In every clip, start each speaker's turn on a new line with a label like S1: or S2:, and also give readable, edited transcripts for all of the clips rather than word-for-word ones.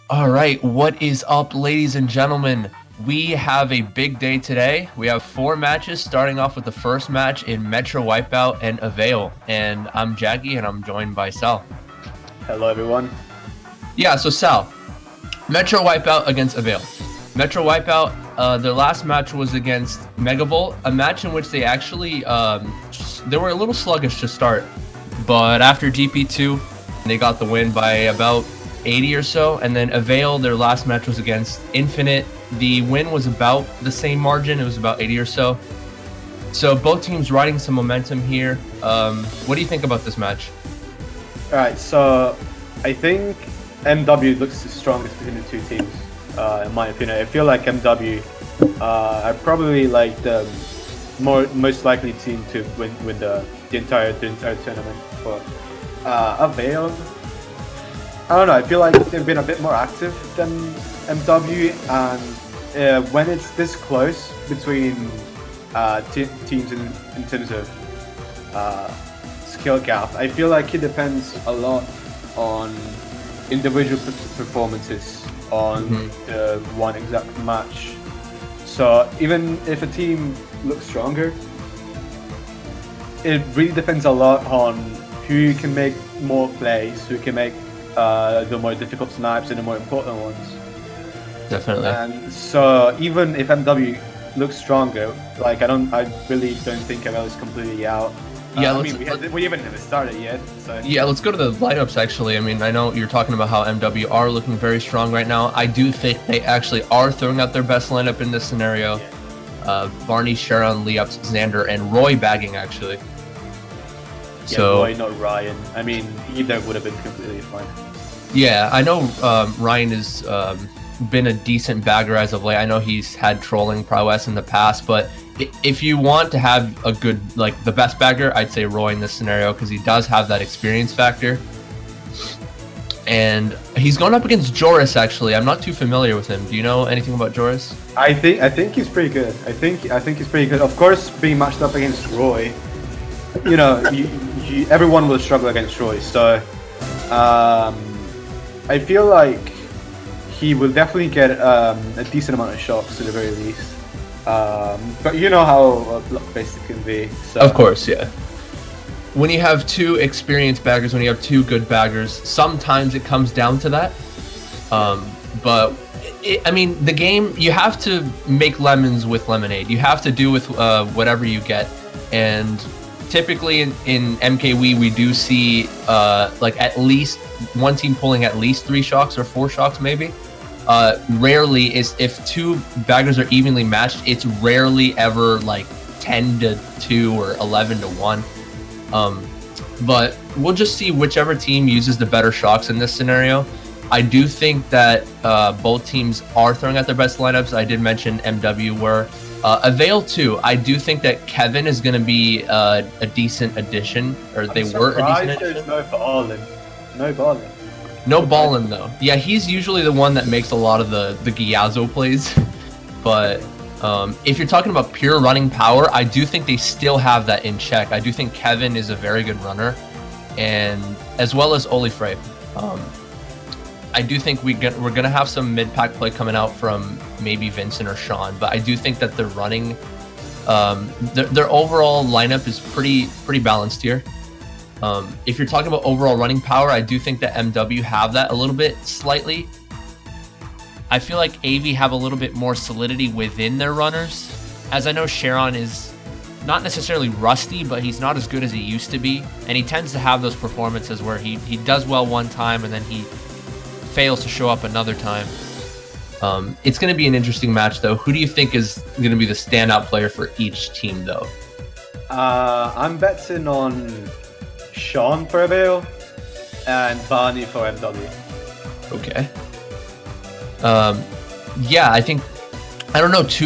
S1: All right, what is up, ladies and gentlemen? We have a big day today. We have 4 matches, starting off with the first match in Metro Wipeout and Avail. And I'm Jaggy, and I'm joined by Sal.
S2: Hello, everyone.
S1: Yeah, so Sal, Metro Wipeout against Avail. Metro Wipeout, their last match was against Megavolt, a match in which they actually they were a little sluggish to start, but after GP2, they got the win by about 80 or so. And then Avail, their last match was against Infinite. The win was about the same margin. It was about 80 or so. So both teams riding some momentum here. What do you think about this match?
S2: All right, so I think MW looks the strongest between the two teams, in my opinion. I feel like MW are probably like the most likely team to win the entire tournament. But Avail, I don't know. I feel like they've been a bit more active than MW, and when it's this close between teams in terms of skill gap, I feel like it depends a lot on individual performances on the one exact match. So even if a team looks stronger, it really depends a lot on who can make more plays, who can make the more difficult snipes and the more important ones.
S1: Definitely.
S2: And so even if MW looks stronger, like I really don't think Avail is completely out.
S1: Yeah,
S2: we haven't even started yet. So
S1: yeah, let's go to the lineups actually. I mean, I know you're talking about how MW are looking very strong right now. I do think they actually are throwing out their best lineup in this scenario. Barney, Sharon, Leops, Xander, and Roy bagging actually.
S2: Yeah,
S1: So
S2: Roy, not Ryan. I mean, either would have been completely fine.
S1: yeah, I know Ryan has been a decent bagger as of late. I know he's had trolling prowess in the past, but if you want to have a good, like the best bagger, I'd say Roy in this scenario because he does have that experience factor. And he's going up against Joris actually. I'm not too familiar with him. Do you know anything about Joris?
S2: I think he's pretty good. I think he's pretty good. Of course, being matched up against Roy, you know, everyone will struggle against Roy. So I feel like he will definitely get a decent amount of shots at the very least. But you know how block-based it can be. So.
S1: Of course, yeah. When you have two experienced baggers, when you have two good baggers, sometimes it comes down to that. But I mean, the game, you have to make lemons with lemonade. You have to do with whatever you get. And typically in MKW, we do see like at least one team pulling at least 3 shocks or 4 shocks maybe. Rarely is, if two baggers are evenly matched, it's rarely ever like 10-2 or 11-1. But we'll just see whichever team uses the better shocks in this scenario. I do think that both teams are throwing out their best lineups. I did mention MW were. Avail too. I do think that Kevin is going to be a decent addition, or they were a decent addition.
S2: There's no balling. No balling.
S1: No ballin though. Yeah, he's usually the one that makes a lot of the Giazzo plays. But if you're talking about pure running power, I do think they still have that in check. I do think Kevin is a very good runner, and as well as Olifrey. I do think we're gonna have some mid-pack play coming out from maybe Vincent or Sean, but I do think that they're running. Their overall lineup is pretty balanced here. If you're talking about overall running power, I do think that MW have that a little bit slightly. I feel like AV have a little bit more solidity within their runners, as I know Sharon is not necessarily rusty, but he's not as good as he used to be, and he tends to have those performances where he does well one time and then he fails to show up another time. It's going to be an interesting match though. Who do you think is going to be the standout player for each team though?
S2: I'm betting on Sean for Avail and Barney for MW.
S1: Okay. Yeah, I think I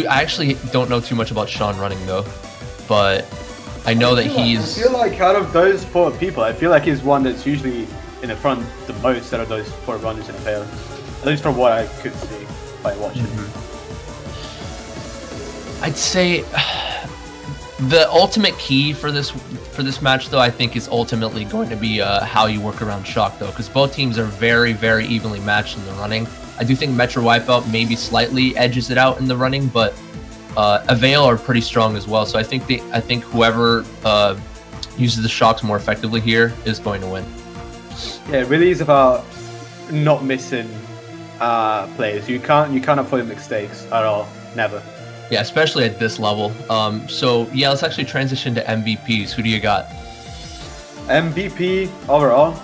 S1: actually don't know too much about Sean running though, but I know that he's.
S2: I feel like out of those 4 people, I feel like he's one that's usually in the front the most out of those 4 runners in Avail. At least from what I could see by watching.
S1: I'd say The ultimate key for this match, though, I think is ultimately going to be how you work around shock, though, because both teams are very, very evenly matched in the running. I do think Metro Wipeout maybe slightly edges it out in the running, but Avail are pretty strong as well. So I think whoever uses the shocks more effectively here is going to win.
S2: Yeah, it really is about not missing players. You can't afford mistakes at all. Never.
S1: Yeah, especially at this level. So yeah, let's actually transition to MVPs. Who do you got?
S2: MVP overall.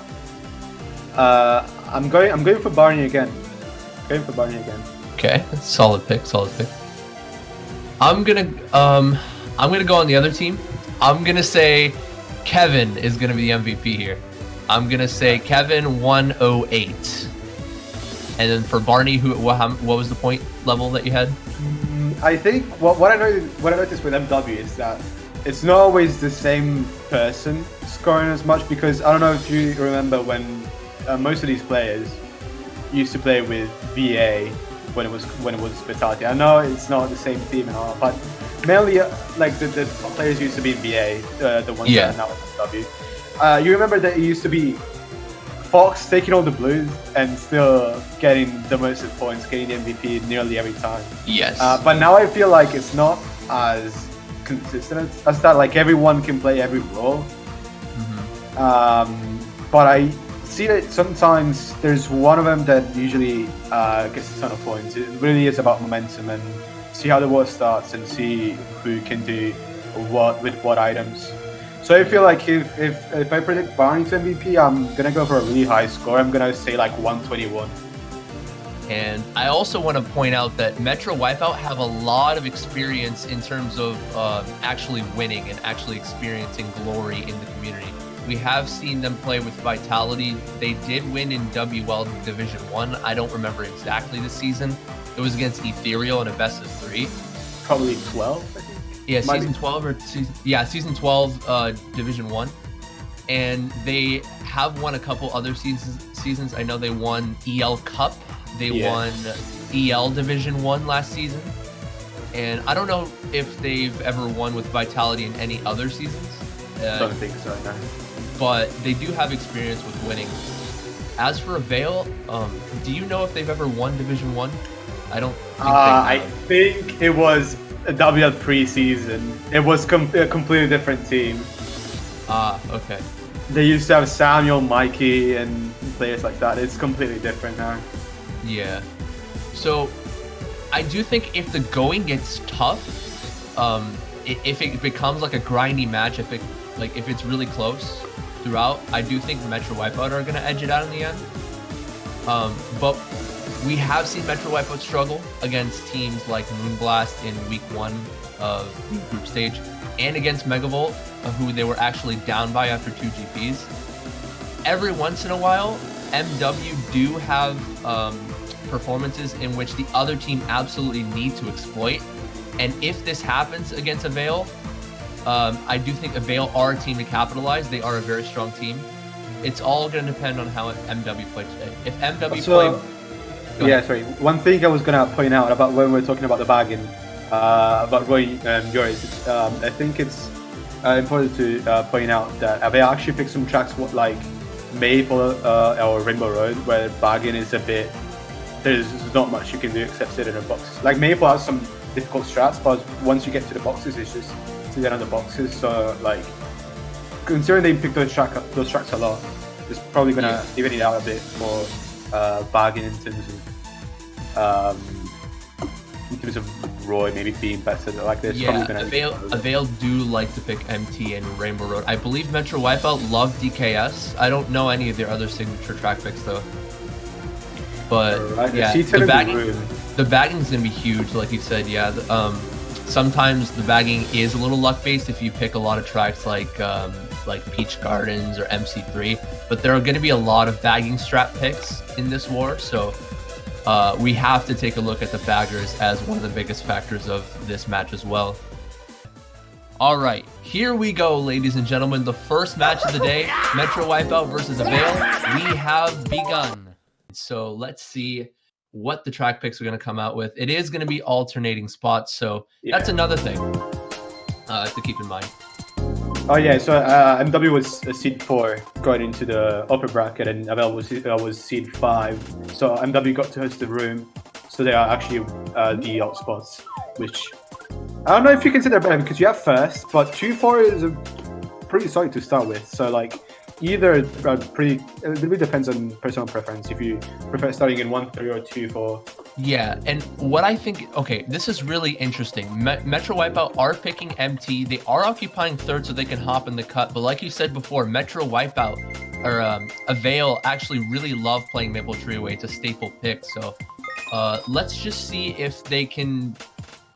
S2: I'm going for Barney again.
S1: Okay, solid pick. I'm gonna go on the other team. I'm gonna say Kevin is gonna be the MVP here. I'm gonna say Kevin 108. And then for Barney, what was the point level that you had?
S2: I think what I noticed with MW is that it's not always the same person scoring as much, because I don't know if you remember when most of these players used to play with VA when it was Vitality. I know it's not the same team and all, but mainly like the players used to be in VA, the ones that are now in MW. You remember that it used to be Fox taking all the blues and still getting the most points, getting the MVP nearly every time.
S1: Yes.
S2: But now I feel like it's not as consistent as that. Like everyone can play every role. But I see that sometimes there's one of them that usually gets a ton of points. It really is about momentum and see how the war starts and see who can do what with what items. So I feel like if I predict Barney to MVP, I'm gonna go for a really high score. I'm gonna say like 121.
S1: And I also want to point out that Metro Wipeout have a lot of experience in terms of actually winning and actually experiencing glory in the community. We have seen them play with Vitality. They did win in WL Division 1. I don't remember exactly the season. It was against Ethereal in a best of 3.
S2: Probably 12, I think.
S1: Yeah, season 12 or season 12 Division 1. And they have won a couple other seasons. I know they won EL Cup. They won EL Division 1 last season. And I don't know if they've ever won with Vitality in any other seasons.
S2: Don't think so, no.
S1: But they do have experience with winning. As for Avail, do you know if they've ever won Division 1? I don't think they have.
S2: I think it was a WL preseason. It was a completely different team.
S1: Okay.
S2: They used to have Samuel, Mikey, and players like that. It's completely different now.
S1: Yeah. So, I do think if the going gets tough, if it becomes like a grindy match, if it's really close throughout, I do think Metro Wipeout are gonna edge it out in the end. But we have seen Metro Wipeout struggle against teams like Moonblast in week 1 of the group stage, and against Megavolt, who they were actually down by after 2 GPs. Every once in a while, MW do have performances in which the other team absolutely need to exploit. And if this happens against Avail, I do think Avail are a team to capitalize. They are a very strong team. It's all going to depend on how MW play today. If MW play...
S2: Yeah, sorry. One thing I was going to point out about when we're talking about the bagging, about Roy yours, I think it's important to point out that Avail actually picked some tracks like Maple or Rainbow Road, where bagging is a bit... There's not much you can do except sit in a box. Like Maple has some difficult strats, but once you get to the boxes, it's just to get on the boxes. So like, considering they picked those tracks a lot, it's probably gonna even it out a bit for bagging in terms of Roy maybe being better. Like this.
S1: Yeah, Avail do like to pick MT and Rainbow Road. I believe Metro Wipeout love DKS. I don't know any of their other signature track picks though. But yeah, the bagging is gonna be huge, like you said. Yeah, sometimes the bagging is a little luck based if you pick a lot of tracks like Peach Gardens or MC3. But there are gonna be a lot of bagging strat picks in this war, so we have to take a look at the baggers as one of the biggest factors of this match as well. All right, here we go, ladies and gentlemen. The first match of the day, Metro Wipeout versus Avail. We have begun. So let's see what the track picks are going to come out with. It is going to be alternating spots, so that's another thing. to keep in mind.
S2: Oh yeah, so MW was seed 4 going into the upper bracket, and Avail was seed 5. So MW got to host the room, so they are actually the out spots, which I don't know if you consider better because you have first, but 2-4 is a pretty solid to start with. So like either it really depends on personal preference. If you prefer starting in 1-3 or 2-4.
S1: Yeah, and what I think, okay, this is really interesting. Metro Wipeout are picking MT. They are occupying third so they can hop in the cut. But like you said before, Metro Wipeout or Avail actually really love playing Maple Treeway. It's a staple pick. So let's just see if they can,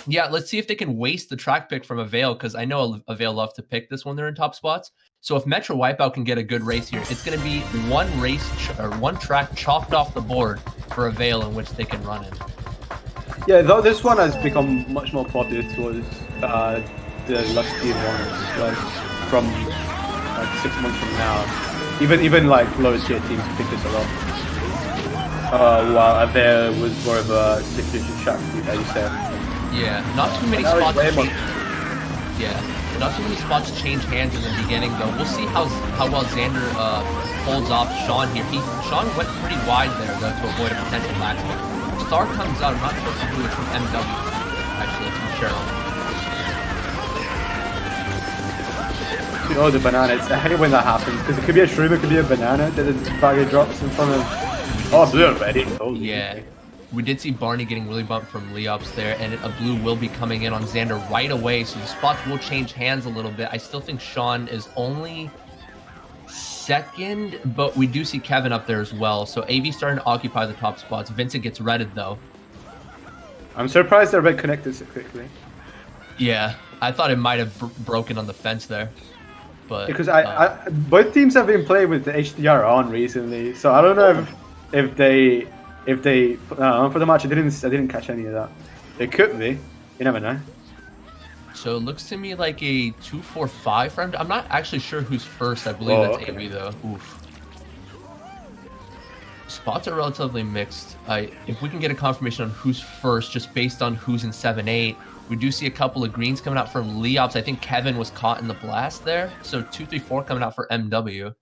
S1: let's see if they can waste the track pick from Avail, because I know Avail love to pick this when they're in top spots. So if Metro Wipeout can get a good race here, it's going to be one track chopped off the board for Avail in which they can run in.
S2: Yeah, though this one has become much more popular towards the Lux Team ones, like from like 6 months from now. Even like lower tier teams pick this a lot. While Avail was more of a situation track, as you said.
S1: Yeah, not too many spots. Not too many spots change hands in the beginning, though. We'll see how well Xander holds off Sean here. Sean went pretty wide there, though, to avoid a potential match. Star comes out. I'm not sure who it's from MW. Actually, it's from Cheryl.
S2: Oh, the bananas. I hate when that happens, because it could be a shroom, it could be a banana, then the bagger drops in front of... Oh, blue already. Holy
S1: yeah. We did see Barney getting really bumped from Leops there, and a blue will be coming in on Xander right away, so the spots will change hands a little bit. I still think Sean is only second, but we do see Kevin up there as well. So AV starting to occupy the top spots. Vincent gets redded, though.
S2: I'm surprised they're red connected so quickly.
S1: Yeah, I thought it might have broken on the fence there. But
S2: because both teams have been playing with the HDR on recently, so I don't know if they for the match I didn't catch any of that. It could be. You never know.
S1: So it looks to me like a 2-4-5 friend. I'm not actually sure who's first. I believe that's
S2: okay.
S1: AV though. Oof. Spots are relatively mixed. If we can get a confirmation on who's first, just based on who's in 7-8, we do see a couple of greens coming out from Leops. I think Kevin was caught in the blast there. So 2-3-4 coming out for MW.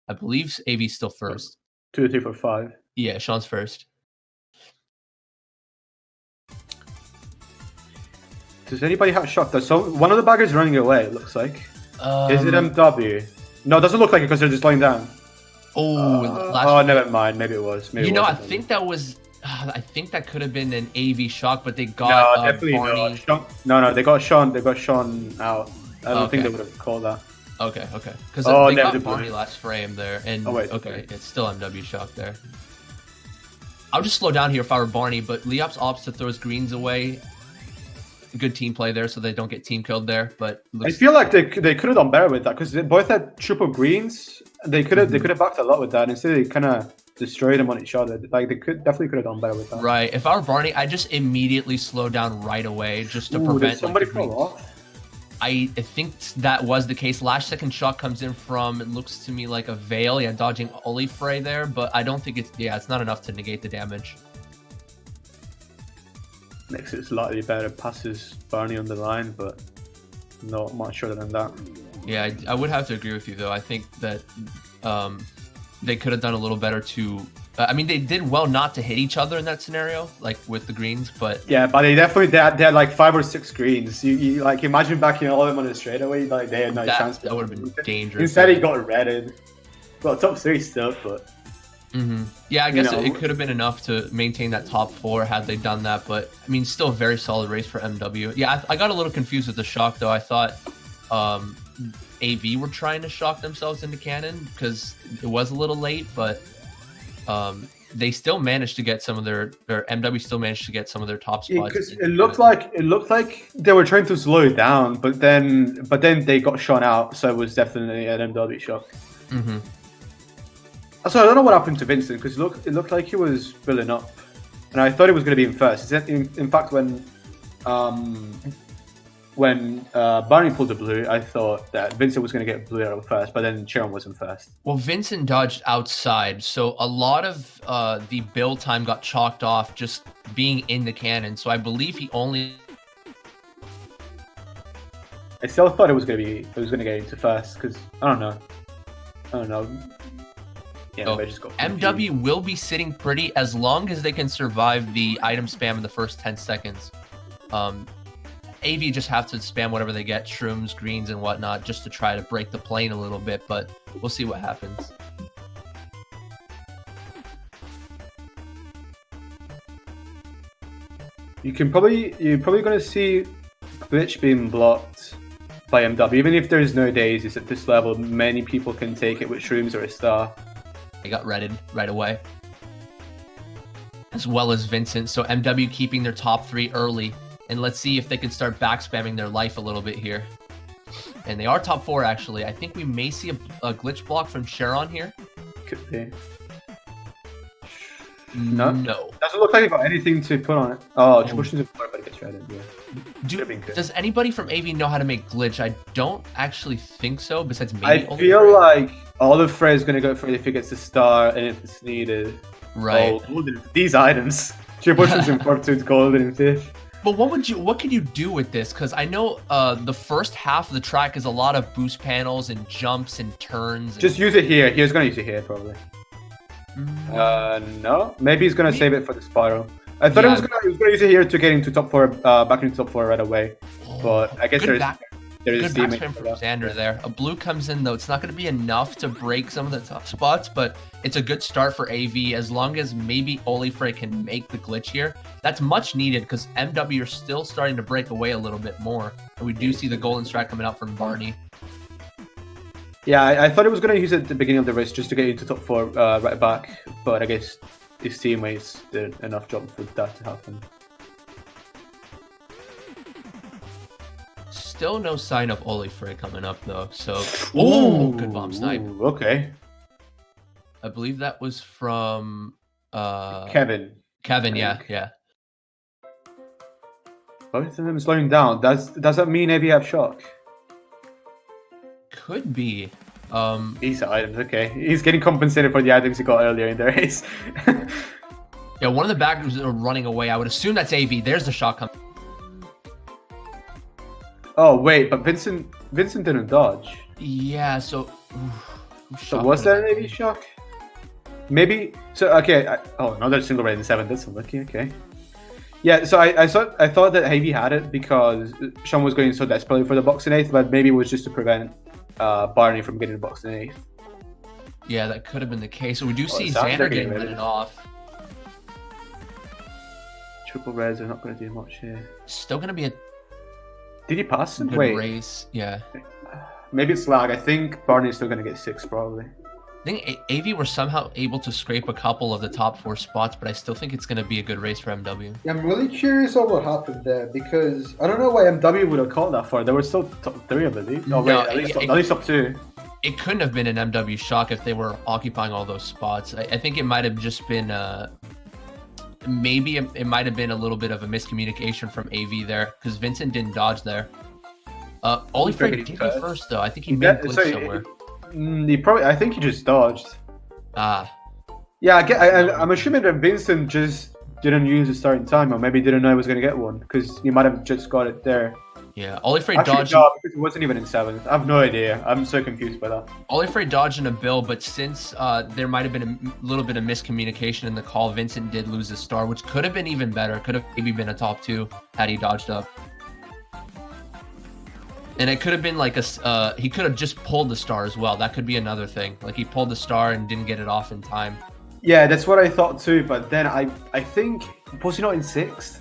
S1: I believe AV's still first.
S2: 2, 3, 4, 5.
S1: Yeah, Sean's first.
S2: Does anybody have shot though? So one of the baggers running away, it looks like. Is it MW? No, it doesn't look like it because they're just lying down.
S1: Oh,
S2: never mind. Maybe it was. Maybe
S1: I think that was. I think that could have been an AV shock, but they got
S2: definitely
S1: Barney.
S2: No, they got Sean. They got Sean out. I don't think they would have called that.
S1: Okay. Because they got Barney last frame there, and it's still MW shock there. I'll just slow down here if I were Barney, but Leops opts to throw his greens away. Good team play there, so they don't get team killed there. But
S2: I feel like they could have done better with that because they both had triple greens. They could have backed a lot with that. Instead, they kind of destroyed them on each other. Like they definitely could have done better with that.
S1: Right. If I were Barney, I just immediately slow down right away just to prevent.
S2: Did somebody fall off?
S1: I think that was the case. Last second shot comes in from, it looks to me like a Veil. Yeah, dodging Oli Frey there, but I don't think it's not enough to negate the damage.
S2: Makes it slightly better. Passes Barney on the line, but not much other than that.
S1: Yeah, I would have to agree with you, though. I think that they could have done a little better to... I mean, they did well not to hit each other in that scenario, like with the greens, but...
S2: Yeah, but they had like 5 or 6 greens. You like, imagine backing all of them on the straightaway, like they had no chance.
S1: That would have been dangerous.
S2: Instead, he got redded. Well, top 3 stuff, but...
S1: Yeah, I guess it could have been enough to maintain that top 4 had they done that, but I mean, still a very solid race for MW. Yeah, I got a little confused with the shock though. I thought AV were trying to shock themselves into cannon because it was a little late, but they still managed to get some of their MW still managed to get some of their top spots.
S2: Because it looked like they were trying to slow it down, but then they got shot out, so it was definitely an MW shock. So I don't know what happened to Vincent because it looked like he was building up, and I thought he was going to be in first. In fact, when Barney pulled the blue, I thought that Vincent was going to get blue out first, but then Sharon wasn't first.
S1: Well, Vincent dodged outside, so a lot of the build time got chalked off just being in the cannon. So I believe he only
S2: I still thought it was gonna get into first because I don't know. Yeah,
S1: So
S2: I just got
S1: MW will be sitting pretty as long as they can survive the item spam in the first 10 seconds. AV just have to spam whatever they get, shrooms, greens, and whatnot, just to try to break the plane a little bit, but we'll see what happens.
S2: You're probably gonna see glitch being blocked by MW. Even if there's no daisies at this level, many people can take it with shrooms or a star.
S1: They got redded right away. As well as Vincent, so MW keeping their top 3 early. And let's see if they can start back spamming their life a little bit here. And they are top 4, actually. I think we may see a glitch block from Sharon here.
S2: Could be.
S1: No.
S2: Doesn't look like they've got anything to put on it. Oh, motions of but it gets shredded, yeah.
S1: Does anybody from AV know how to make glitch? I don't actually think so, besides maybe
S2: I feel like Olive Frey is going to go for it if he gets a star and if it's needed.
S1: Right.
S2: Oh, these items. Motions in Fortitude, Golden, and Fish.
S1: But what could you do with this? Because I know the first half of the track is a lot of boost panels and jumps and turns.
S2: Just use it here. He was going to use it here, probably. No. Maybe he's going to save it for the spiral. I thought he was going to use it here to get into top 4, back into top 4 right away. But I guess there is
S1: good backspam from Xander there. A blue comes in, though. It's not going to be enough to break some of the top spots, but it's a good start for AV as long as maybe Olifrey can make the glitch here. That's much needed because MW are still starting to break away a little bit more. And we do see the golden strat coming out from Barney.
S2: Yeah, I thought he was going to use it at the beginning of the race just to get into top 4 right back. But I guess his teammates did enough job for that to happen.
S1: Still no sign of Olifrey coming up, though. So, good bomb snipe.
S2: Okay.
S1: I believe that was from
S2: Kevin.
S1: Kevin, yeah.
S2: Both of them slowing down. Does that mean maybe have shock?
S1: Could be.
S2: These are items, okay. He's getting compensated for the items he got earlier in the race.
S1: Yeah, one of the backers are running away. I would assume that's AV. There's the shot coming.
S2: Oh wait, but Vincent didn't dodge.
S1: Yeah, so.
S2: So was that an AV shock? Maybe. So okay. Another single raid in 7th. That's unlucky. Okay. Yeah. So I thought that AV had it because Sean was going so desperately for the box in 8th, but maybe it was just to prevent Barney from getting the box in 8th.
S1: Yeah, that could have been the case. So we do see Xander getting redded off.
S2: Triple reds are not going to do much here.
S1: Still going to be a.
S2: Did he pass him?
S1: Good
S2: Wait.
S1: Race. Yeah.
S2: Maybe it's lag. I think Barney's still going to get 6 probably.
S1: I think AV were somehow able to scrape a couple of the top 4 spots, but I still think it's going to be a good race for MW.
S2: Yeah, I'm really curious on what happened there because I don't know why MW would have caught that far. There were still top 3 of it. No, wait, at least top 2.
S1: It couldn't have been an MW shock if they were occupying all those spots. I think it might have just been maybe it might have been a little bit of a miscommunication from AV there because Vincent didn't dodge there. Olifrey did be first though. I think he made glitch somewhere.
S2: I think he just dodged. Yeah, I'm assuming that Vincent just didn't use the starting time, or maybe didn't know he was going to get one because he might have just got it there.
S1: Yeah, Olifrey dodged.
S2: No, because it wasn't even in 7th. I have no idea. I'm so confused by that.
S1: Olifrey dodged in a bill, but since there might have been a little bit of miscommunication in the call, Vincent did lose his star, which could have been even better. Could have maybe been a top 2 had he dodged up. And it could have been like he could have just pulled the star as well. That could be another thing. Like he pulled the star and didn't get it off in time.
S2: Yeah, that's what I thought too. But then I think, was he not in 6th?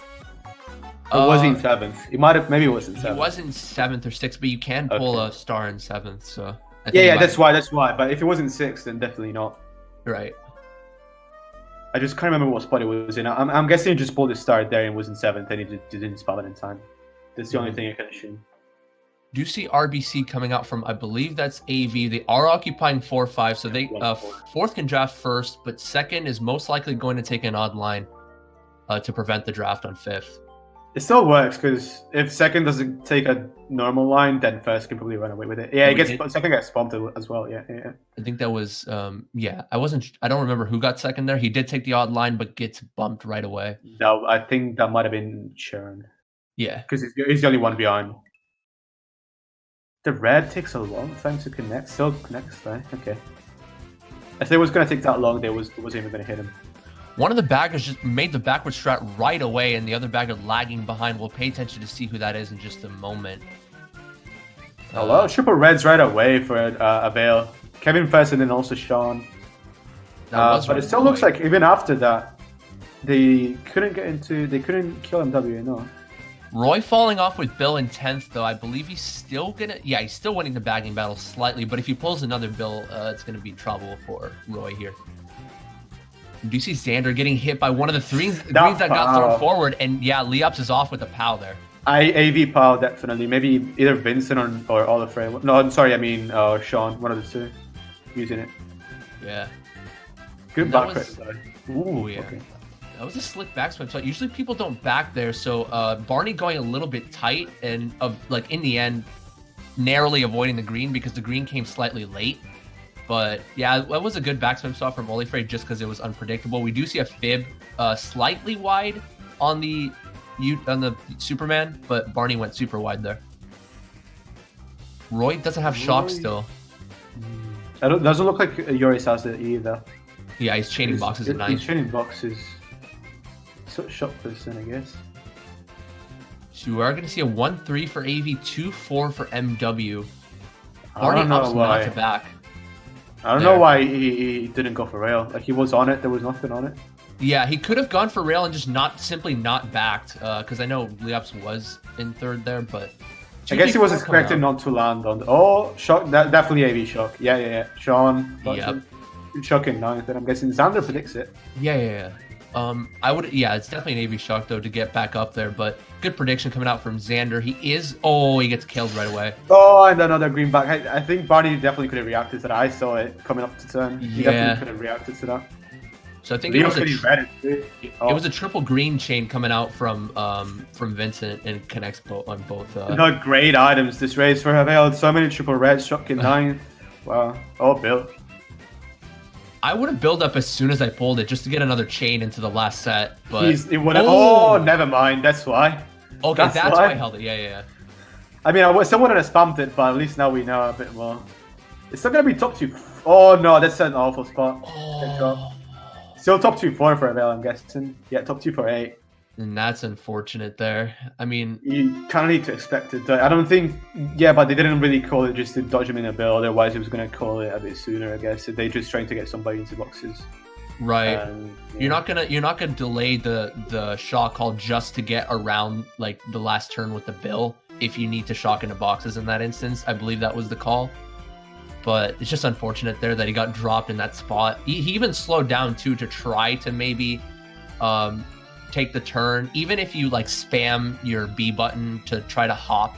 S2: Or was he in 7th? Maybe it was in 7th.
S1: He was in 7th or 6th, but you can pull a star in 7th. So
S2: yeah, that's why. But if it was in 6th, then definitely not.
S1: Right.
S2: I just can't remember what spot it was in. I'm guessing he just pulled his star there and was in 7th, and he didn't spam it in time. That's the only thing I can assume.
S1: Do you see RBC coming out from, I believe that's AV. They are occupying 4-5, so they 4th can draft 1st, but 2nd is most likely going to take an odd line to prevent the draft on 5th.
S2: It still works because if 2nd doesn't take a normal line, then 1st can probably run away with it. Yeah, 2nd gets bumped as well. Yeah.
S1: I think that was I don't remember who got 2nd there. He did take the odd line, but gets bumped right away.
S2: No, I think that might have been Sharon.
S1: Yeah,
S2: because he's the only one behind. The red takes a long time to connect. Still connects though. Okay. If it was going to take that long, it wasn't even going to hit him.
S1: One of the baggers just made the backward strat right away, and the other bagger lagging behind. We'll pay attention to see who that is in just a moment.
S2: A lot of triple reds right away for Avail. Kevin first and then also Sean. But it still looks like even after that, they couldn't kill MW, no.
S1: Roy falling off with Bill in 10th, though. I believe he's still he's still winning the bagging battle slightly, but if he pulls another Bill, it's gonna be trouble for Roy here. Do you see Xander getting hit by one of the greens that got thrown forward? And yeah, Leops is off with a POW there.
S2: AV POW, definitely. Maybe either Vincent or Olafray. No, I'm sorry, I mean Sean, one of the two, using it.
S1: Yeah.
S2: Good back credit.
S1: Ooh, yeah. Okay. That was a slick backswing. So usually people don't back there. So Barney going a little bit tight and in the end, narrowly avoiding the green because the green came slightly late. But yeah, that was a good backswing shot from Olafray just because it was unpredictable. We do see a fib slightly wide on the Superman, but Barney went super wide there. Roy doesn't have shock still.
S2: Doesn't look like Yoris has it either.
S1: Yeah, he's chaining boxes at 9.
S2: He's chaining boxes. Such shock person, I guess.
S1: So we are going to see a 1-3 for AV, 2-4 for MW. Barney opts not to back.
S2: I don't know why he didn't go for rail. Like, he was on it, there was nothing on it.
S1: Yeah, he could have gone for rail and just simply not backed, because I know Leops was in 3rd there, but...
S2: I guess he was expecting not to land on... Oh, shock, definitely AV shock. Yeah. Sean, shock in 9th, and I'm guessing Xander predicts it.
S1: Yeah. It's definitely an AV shock, though, to get back up there, but good prediction coming out from Xander. He gets killed right away.
S2: Oh, and another green back. I think Barney definitely could have reacted to that. I saw it coming up to turn. He definitely could have reacted to that.
S1: So I think it was a triple green chain coming out from Vincent and connects on both.
S2: Not great items this race for Avail. So many triple reds, shock in 9th. Wow. Oh, Bill.
S1: I would have built up as soon as I pulled it just to get another chain into the last set, but
S2: never mind. That's why.
S1: Okay, that's why I held it. Yeah.
S2: I mean, I still wouldn't have spammed it, but at least now we know a bit more. It's still gonna be top 2. Oh no, that's an awful spot.
S1: Oh.
S2: Still top 2-4 for Avail, I'm guessing. Yeah, top 2 for 8.
S1: And that's unfortunate there. I mean...
S2: You kind of need to expect it. I don't think... Yeah, but they didn't really call it just to dodge him in a bill. Otherwise, he was going to call it a bit sooner, I guess. They're just trying to get somebody into boxes.
S1: Right. You're not gonna delay the shock call just to get around like the last turn with the bill if you need to shock into boxes in that instance. I believe that was the call. But it's just unfortunate there that he got dropped in that spot. He even slowed down too to try to maybe take the turn. Even if you like spam your B button to try to hop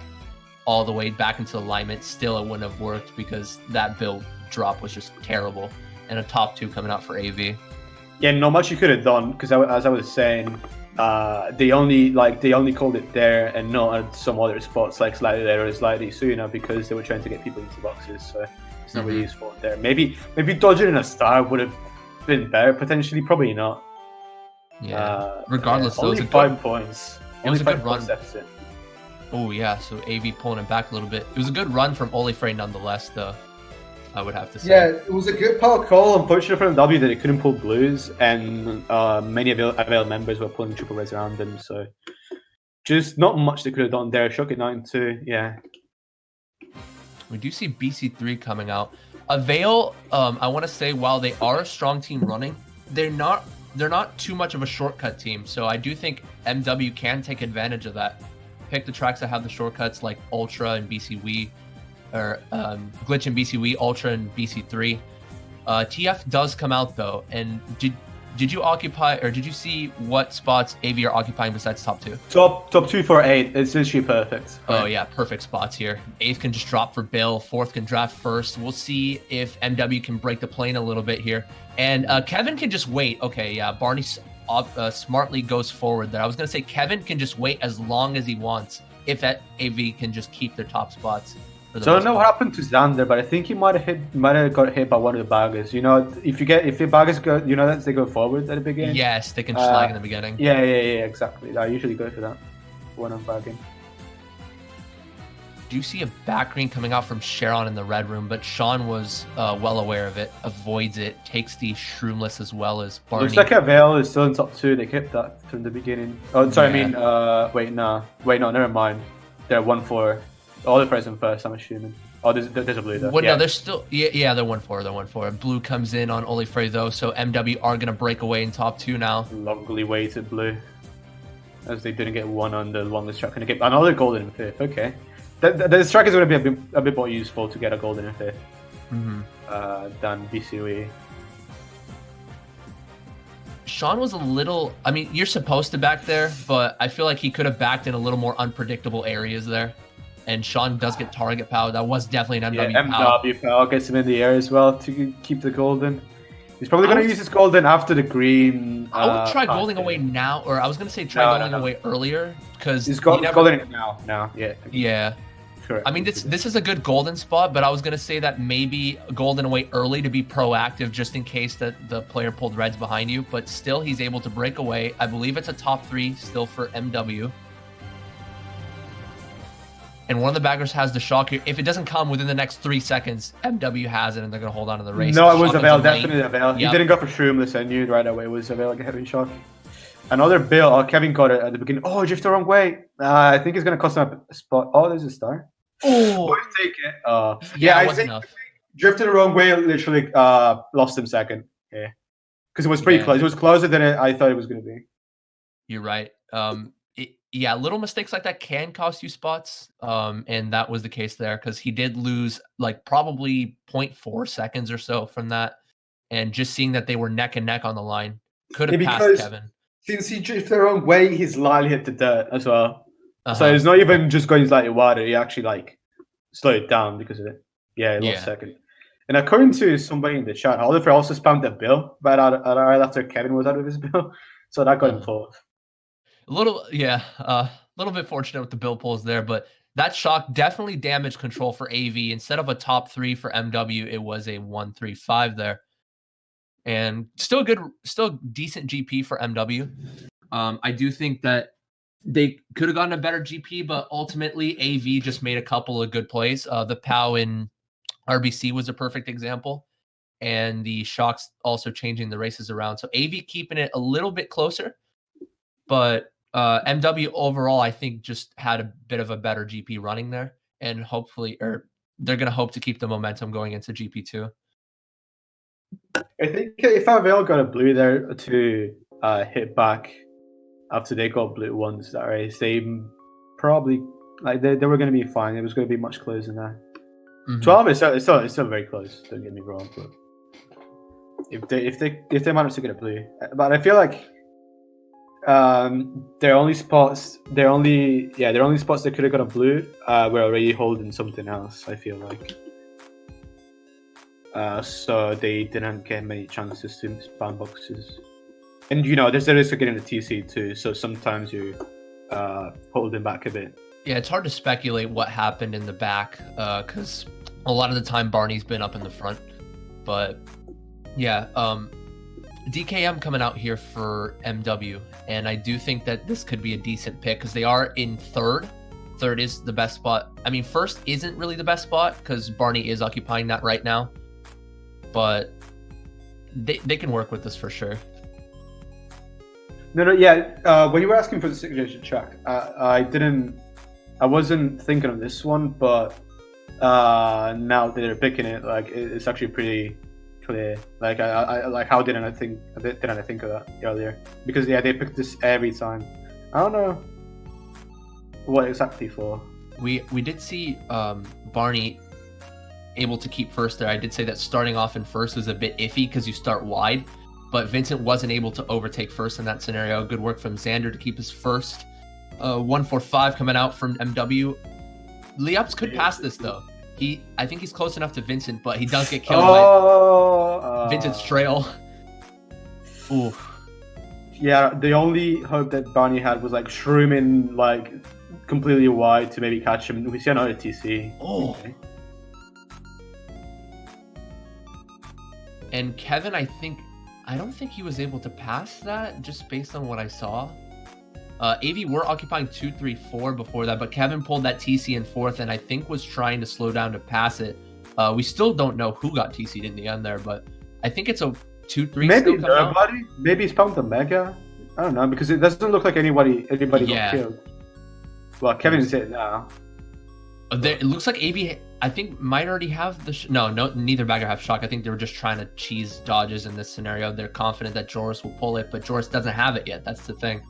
S1: all the way back into alignment, still it wouldn't have worked because that build drop was just terrible. And a top 2 coming out for AV.
S2: Yeah, not much you could have done because as I was saying, they only called it there and not at some other spots like slightly later or slightly sooner because they were trying to get people into boxes. So it's not really useful there. Maybe dodging in a star would have been better. Potentially, probably not.
S1: Yeah. Regardless,
S2: only 5 points.
S1: It was a good run. Deficit. Oh yeah, so AV pulling it back a little bit. It was a good run from Olafray nonetheless, though. I would have to say.
S2: Yeah, it was a good power call. Unfortunately for MW that it couldn't pull blues, and many Avail members were pulling triple reds around them. So just not much they could have done there. Shock at 9-2. Yeah.
S1: We do see BC3 coming out. Avail, I want to say, while they are a strong team running, they're not too much of a shortcut team. So I do think MW can take advantage of that. Pick the tracks that have the shortcuts like Ultra and BCW, or Glitch and BCW, Ultra and BC3. TF does come out though, and did you occupy, or did you see what spots AV are occupying besides top 2?
S2: Top 2 for 8. It's literally perfect.
S1: Oh yeah, perfect spots here. 8th can just drop for Bill. 4th can draft 1st. We'll see if MW can break the plane a little bit here. And Kevin can just wait. Okay, yeah, Barney smartly goes forward there. I was gonna say Kevin can just wait as long as he wants if that AV can just keep their top spots.
S2: So I don't know what happened to Xander, but I think he might have got hit by one of the baggers. You know, if the baggers go, you know, that they go forward at the beginning.
S1: Yes, they can slag in the beginning.
S2: Yeah, exactly. I usually go for that when I'm bagging.
S1: do see a back green coming out from Sharon in the red room, but Sean was well aware of it, avoids it, takes the Shroomless as well as Barney.
S2: Looks like Avail is still in top 2. They kept that from the beginning. Oh, sorry,
S1: Yeah.
S2: I mean, wait, no, never mind. They're 1-4. All the present first, I'm assuming. Oh, there's a blue there.
S1: Well, no, they're still they're 1-4. They're 1-4. Blue comes in on Olifrey though, so MW are gonna break away in top 2 now.
S2: Longly waited blue, as they didn't get one on the longest track. And they get another golden in fifth. Okay, this track is going to be a bit more useful to get a golden in fifth than BCOE.
S1: Sean was a little. I mean, you're supposed to back there, but I feel like he could have backed in a little more unpredictable areas there. And Sean does get target power. That was definitely an MW power.
S2: MW power gets him in the air as well to keep the golden. He's probably going to use his golden after the green.
S1: I would try golding away now, or I was going to say try golding away earlier because
S2: he's golden now. Yeah.
S1: Yeah.
S2: Correct.
S1: I mean, this is a good golden spot, but I was going to say that maybe golden away early to be proactive just in case that the player pulled reds behind you. But still, he's able to break away. I believe it's a top 3 still for MW. And one of the baggers has the shock here. If it doesn't come within the next 3 seconds, MW has it, and they're going to hold on to the race.
S2: No, it was Avail, definitely Avail.
S1: Yep.
S2: He didn't go for Shroomless, I knew right away it was Avail getting shock. Another Bill, Kevin got it at the beginning. Oh, drifted the wrong way. I think it's going to cost him a spot. Oh, there's a star.
S1: Oh,
S2: take it. Yeah,
S1: it
S2: I
S1: wasn't
S2: think
S1: enough.
S2: drifted the wrong way, literally lost him second. Yeah. Because it was pretty close. It was closer than I thought it was going to be.
S1: You're right. Little mistakes like that can cost you spots. And that was the case there because he did lose like probably 0.4 seconds or so from that. And just seeing that they were neck and neck on the line could have passed Kevin.
S2: Since he drifted the wrong way, he's lightly hit the dirt as well. So it's not even just going slightly wider. He actually slowed it down because of it. Yeah, he lost second. And according to somebody in the chat, Oliver also spammed a bill right after Kevin was out of his bill. So that got him fourth.
S1: A little bit fortunate with the bill pulls there, but that shock definitely damaged control for AV. Instead of a top 3 for MW, it was a 1-3-5 there. And still decent GP for MW. I do think that they could have gotten a better GP, but ultimately AV just made a couple of good plays. The POW in RBC was a perfect example, and the shocks also changing the races around. So AV keeping it a little bit closer, but MW overall, I think, just had a bit of a better GP running there, and hopefully, they're going to hope to keep the momentum going into GP2.
S2: I think if Avail got a blue there to hit back after they got blue once that race, they probably they were going to be fine. It was going to be much closer than that. 12 is still very close. Don't get me wrong, but if they manage to get a blue, but I feel like their only spots they could have got a blue were already holding something else. I feel like. So they didn't get many chances to spam boxes. And there's a risk of getting the TC too, so sometimes you hold them back a bit.
S1: Yeah, it's hard to speculate what happened in the back, because a lot of the time Barney's been up in the front. But yeah, DKM coming out here for MW, and I do think that this could be a decent pick because they are in third. Third is the best spot. I mean, first isn't really the best spot because Barney is occupying that right now. But they can work with this for sure.
S2: When you were asking for the signature track, I wasn't thinking of this one, but now that they're picking it, it's actually pretty clear. How didn't I think of that earlier? Because they picked this every time. I don't know what exactly for.
S1: We did see Barney able to keep first there. I did say that starting off in first was a bit iffy because you start wide, but Vincent wasn't able to overtake first in that scenario. Good work from Xander to keep his first. 145 coming out from MW. Leops could pass this though. I think he's close enough to Vincent, but he does get killed by Vincent's trail. Ooh.
S2: Yeah, the only hope that Barney had was shrooming completely wide to maybe catch him. We see another TC.
S1: Oh. Okay. And Kevin, I don't think he was able to pass that just based on what I saw. AV were occupying 2, 3, 4 before that, but Kevin pulled that TC in 4th and I think was trying to slow down to pass it. We still don't know who got TC'd in the end there, but I think it's a 2, 3
S2: Maybe
S1: still coming out.
S2: nobody. Maybe he's pumped the Mega. I don't know, because it doesn't look like anybody got killed. Well, Kevin's it now.
S1: It looks like AV, I think, might already have the... No, neither bagger have shock. I think they were just trying to cheese dodges in this scenario. They're confident that Joris will pull it, but Joris doesn't have it yet. That's the thing.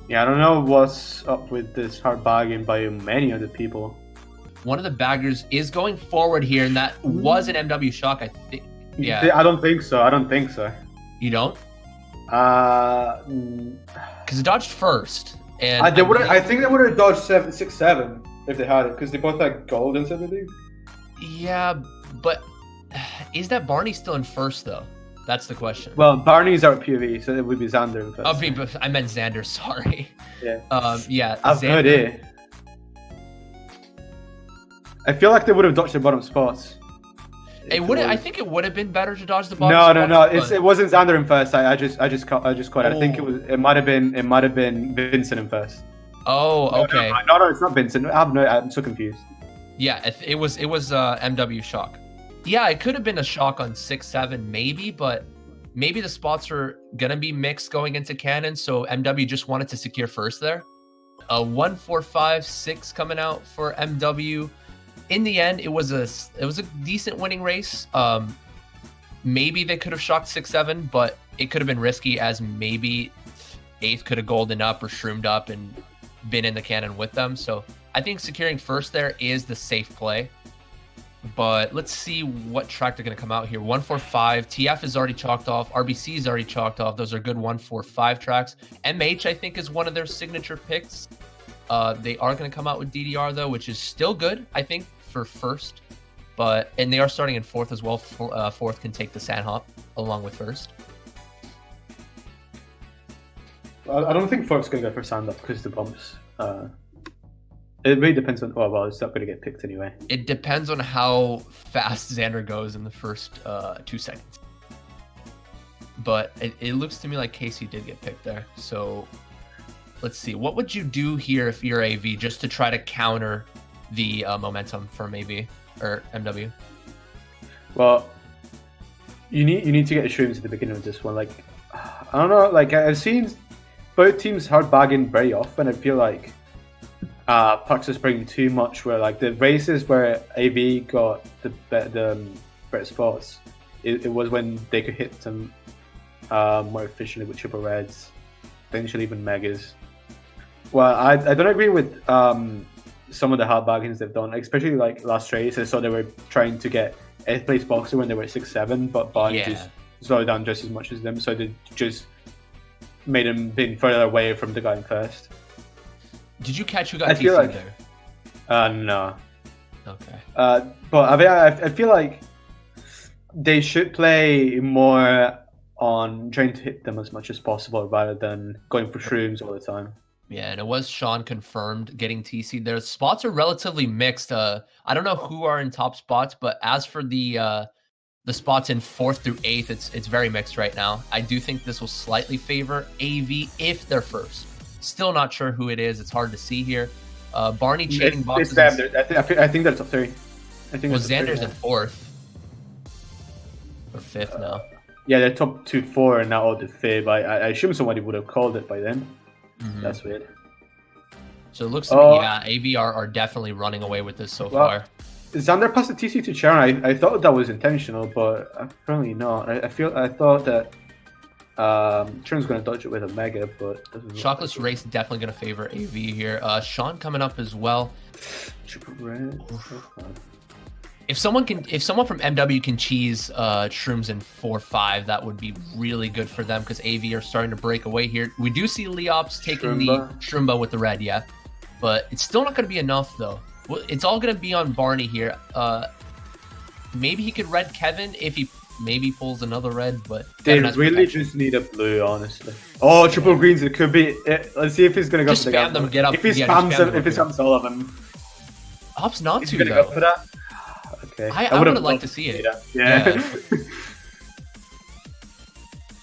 S2: Yeah, I don't know what's up with this hard bargain by many other people.
S1: One of the baggers is going forward here, and that was an MW shock, I think. Yeah.
S2: I don't think so.
S1: You don't? Because it dodged first. And
S2: I think they would have dodged 6-7 if they had it, because they both had gold and everything.
S1: Yeah, but is that Barney still in first, though? That's the question.
S2: Well, Barney's out POV, so it would be Xander in first.
S1: Oh, but I meant Xander, sorry.
S2: Yeah.
S1: Yeah.
S2: I've heard it. I feel like they would have dodged the bottom spots.
S1: I think it would have been better to dodge the bottom.
S2: No. It wasn't Xander in first. I just caught it. I think it might have been Vincent in first.
S1: Oh, okay.
S2: No, it's not Vincent. I'm so confused.
S1: Yeah, it was MW shock. Yeah, it could have been a shock on 6-7 maybe, but maybe the spots are gonna be mixed going into cannon, so MW just wanted to secure first there. 1, 4, 5, 6 coming out for MW. In the end, it was a decent winning race. Maybe they could have shocked 6-7, but it could have been risky, as maybe 8th could have golden up or shroomed up and been in the cannon with them. So I think securing first there is the safe play. But let's see what track they're going to come out here. 1, 4, 5. TF is already chalked off. RBC is already chalked off. Those are good 1, 4, 5 tracks. MH, I think, is one of their signature picks. They are going to come out with DDR, though, which is still good, I think, for first. And they are starting in 4th as well. 4th can take the Sandhop along with first.
S2: I don't think 4th's going to go for Sandhop because of the bumps. It really depends on... well, it's not going to get picked anyway.
S1: It depends on how fast Xander goes in the first 2 seconds. But it looks to me like Casey did get picked there. So let's see. What would you do here if you're AV, just to try to counter the momentum from AV or MW?
S2: Well, you need to get the shrooms at the beginning of this one. Like, I don't know. Like, I've seen both teams hard bargain very often. I feel like Pucks is bringing too much, where like the races where AV got the better spots, it was when they could hit them more efficiently with triple reds, potentially even megas. Well, I don't agree with some of the hard bargains they've done, especially like last race. I saw they were trying to get 8th place boxer when they were at 6-7, but Barney just slowed down just as much as them, so they just made him being further away from the guy in first.
S1: Did you catch who got TC there?
S2: No.
S1: Okay.
S2: But I feel like they should play more on trying to hit them as much as possible rather than going for shrooms all the time.
S1: Yeah, and it was Sean confirmed getting TC. Their spots are relatively mixed. I don't know who are in top spots, but as for the spots in 4th through 8th, it's very mixed right now. I do think this will slightly favor AV if they're first. Still not sure who it is. It's hard to see here. Barney cheating boxes.
S2: I think that's top 3. I think
S1: Xander's in 4th or 5th now.
S2: Yeah, they're top 2, 4, and now all the fib. I assume somebody would have called it by then.
S1: Mm-hmm.
S2: That's weird.
S1: So it looks like AV are definitely running away with this so far.
S2: Xander passed the TC to Charon. I thought that was intentional, but apparently not. I thought that Charon's going to dodge it with a mega, but
S1: Chocolate's race definitely going to favor AV here. Sean coming up as well.
S2: Triple red.
S1: If someone from MW can cheese shrooms in 4-5, that would be really good for them, because AV are starting to break away here. We do see Leops taking the Shroomba with the red, yeah, but it's still not going to be enough though. Well, it's all going to be on Barney here. Maybe he could red Kevin if he maybe pulls another red, but
S2: they really just need a blue, honestly. Oh, triple greens! It could be. Let's see if he's going to go
S1: just
S2: for the
S1: spam them, get up.
S2: If he spams all of them.
S1: Opts not
S2: he's
S1: to
S2: gonna
S1: though.
S2: Go for that. Okay.
S1: I would have liked to see it.
S2: Yeah.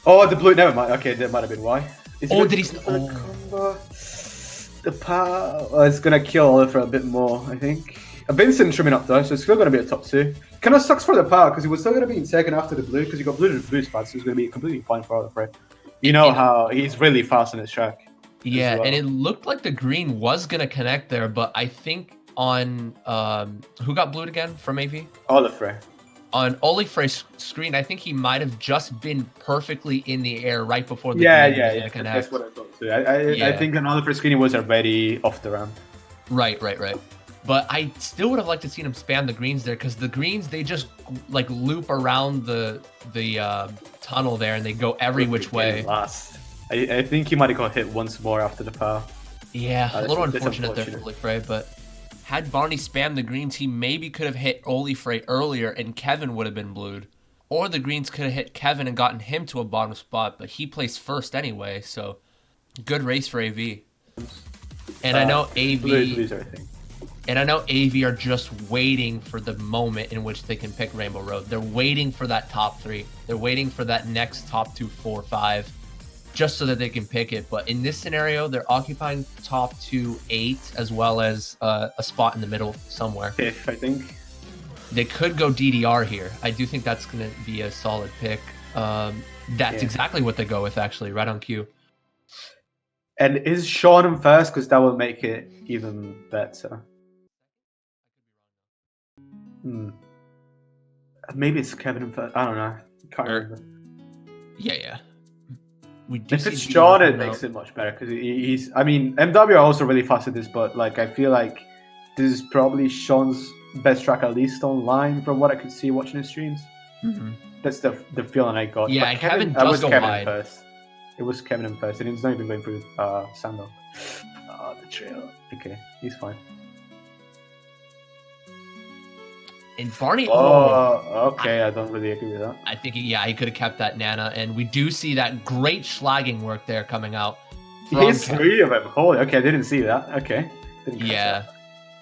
S2: Oh, the blue. Never mind. Okay, that might have been why. Is
S1: Oh,
S2: gonna
S1: did he?
S2: go for the combo? The power. Oh, it's gonna kill Oliver a bit more, I think. Vincent trimming up though, so it's still gonna be a top 2. Kind of sucks for the power because he was still gonna be in second after the blue because he got blue to the blue spot, so it's gonna be completely fine for Oliver. You know how he's really fast on his track.
S1: Yeah,
S2: well.
S1: and it looked like the green was gonna connect there, but I think on who got blued again from AV?
S2: Oliver.
S1: On Olifre's screen, I think he might have just been perfectly in the air right before the green was gonna connect.
S2: That's what I thought too. I think on Oliver's screen he was already off the ramp.
S1: Right. But I still would have liked to seen him spam the greens there because the greens, they just like loop around the tunnel there and they go every which way.
S2: Last. I think he might have got hit once more after the power.
S1: Yeah, a little unfortunate there for Olifre, but had Barney spammed the greens, he maybe could have hit Olifre earlier and Kevin would have been blued. Or the greens could have hit Kevin and gotten him to a bottom spot, but he placed first anyway, so good race for AV. And I know AV are just waiting for the moment in which they can pick Rainbow Road. They're waiting for that top 3. They're waiting for that next top 2, 4, 5, just so that they can pick it. But in this scenario, they're occupying top 2, 8, as well as a spot in the middle somewhere.
S2: If I think
S1: they could go DDR here. I do think that's going to be a solid pick. That's exactly what they go with, actually, right on cue.
S2: And is Sean in first? Because that will make it even better. Maybe it's Kevin in first. I don't know. Can't remember.
S1: Yeah.
S2: If it's Sean, it makes it much better because he's. I mean, MW are also really fast at this, but like I feel like this is probably Sean's best track, at least online, from what I could see watching his streams. That's the feeling I got.
S1: Yeah,
S2: but
S1: Kevin does go wide.
S2: First. It was Kevin in first, and he's not even going through Sandal. The trail. Okay, he's fine.
S1: And Barney.
S2: Okay, I don't really agree with that.
S1: I think he could have kept that Nana, and we do see that great slagging work there coming out.
S2: He's 3 of them. Holy, okay, I didn't see that. Okay.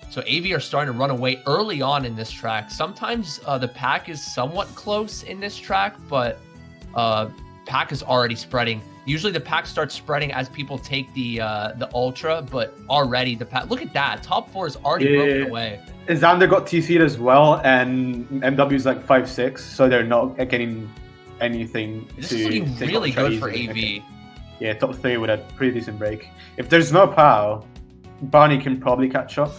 S1: So AV are starting to run away early on in this track. Sometimes the pack is somewhat close in this track, but pack is already spreading. Usually the pack starts spreading as people take the ultra, but already the pack. Look at that, top 4 is already broken away.
S2: Xander got TC'd as well, and MW's like 5-6, so they're not getting anything.
S1: This is looking really good for AV.
S2: Okay. Yeah, top 3 with a pretty decent break. If there's no POW, Barney can probably catch up.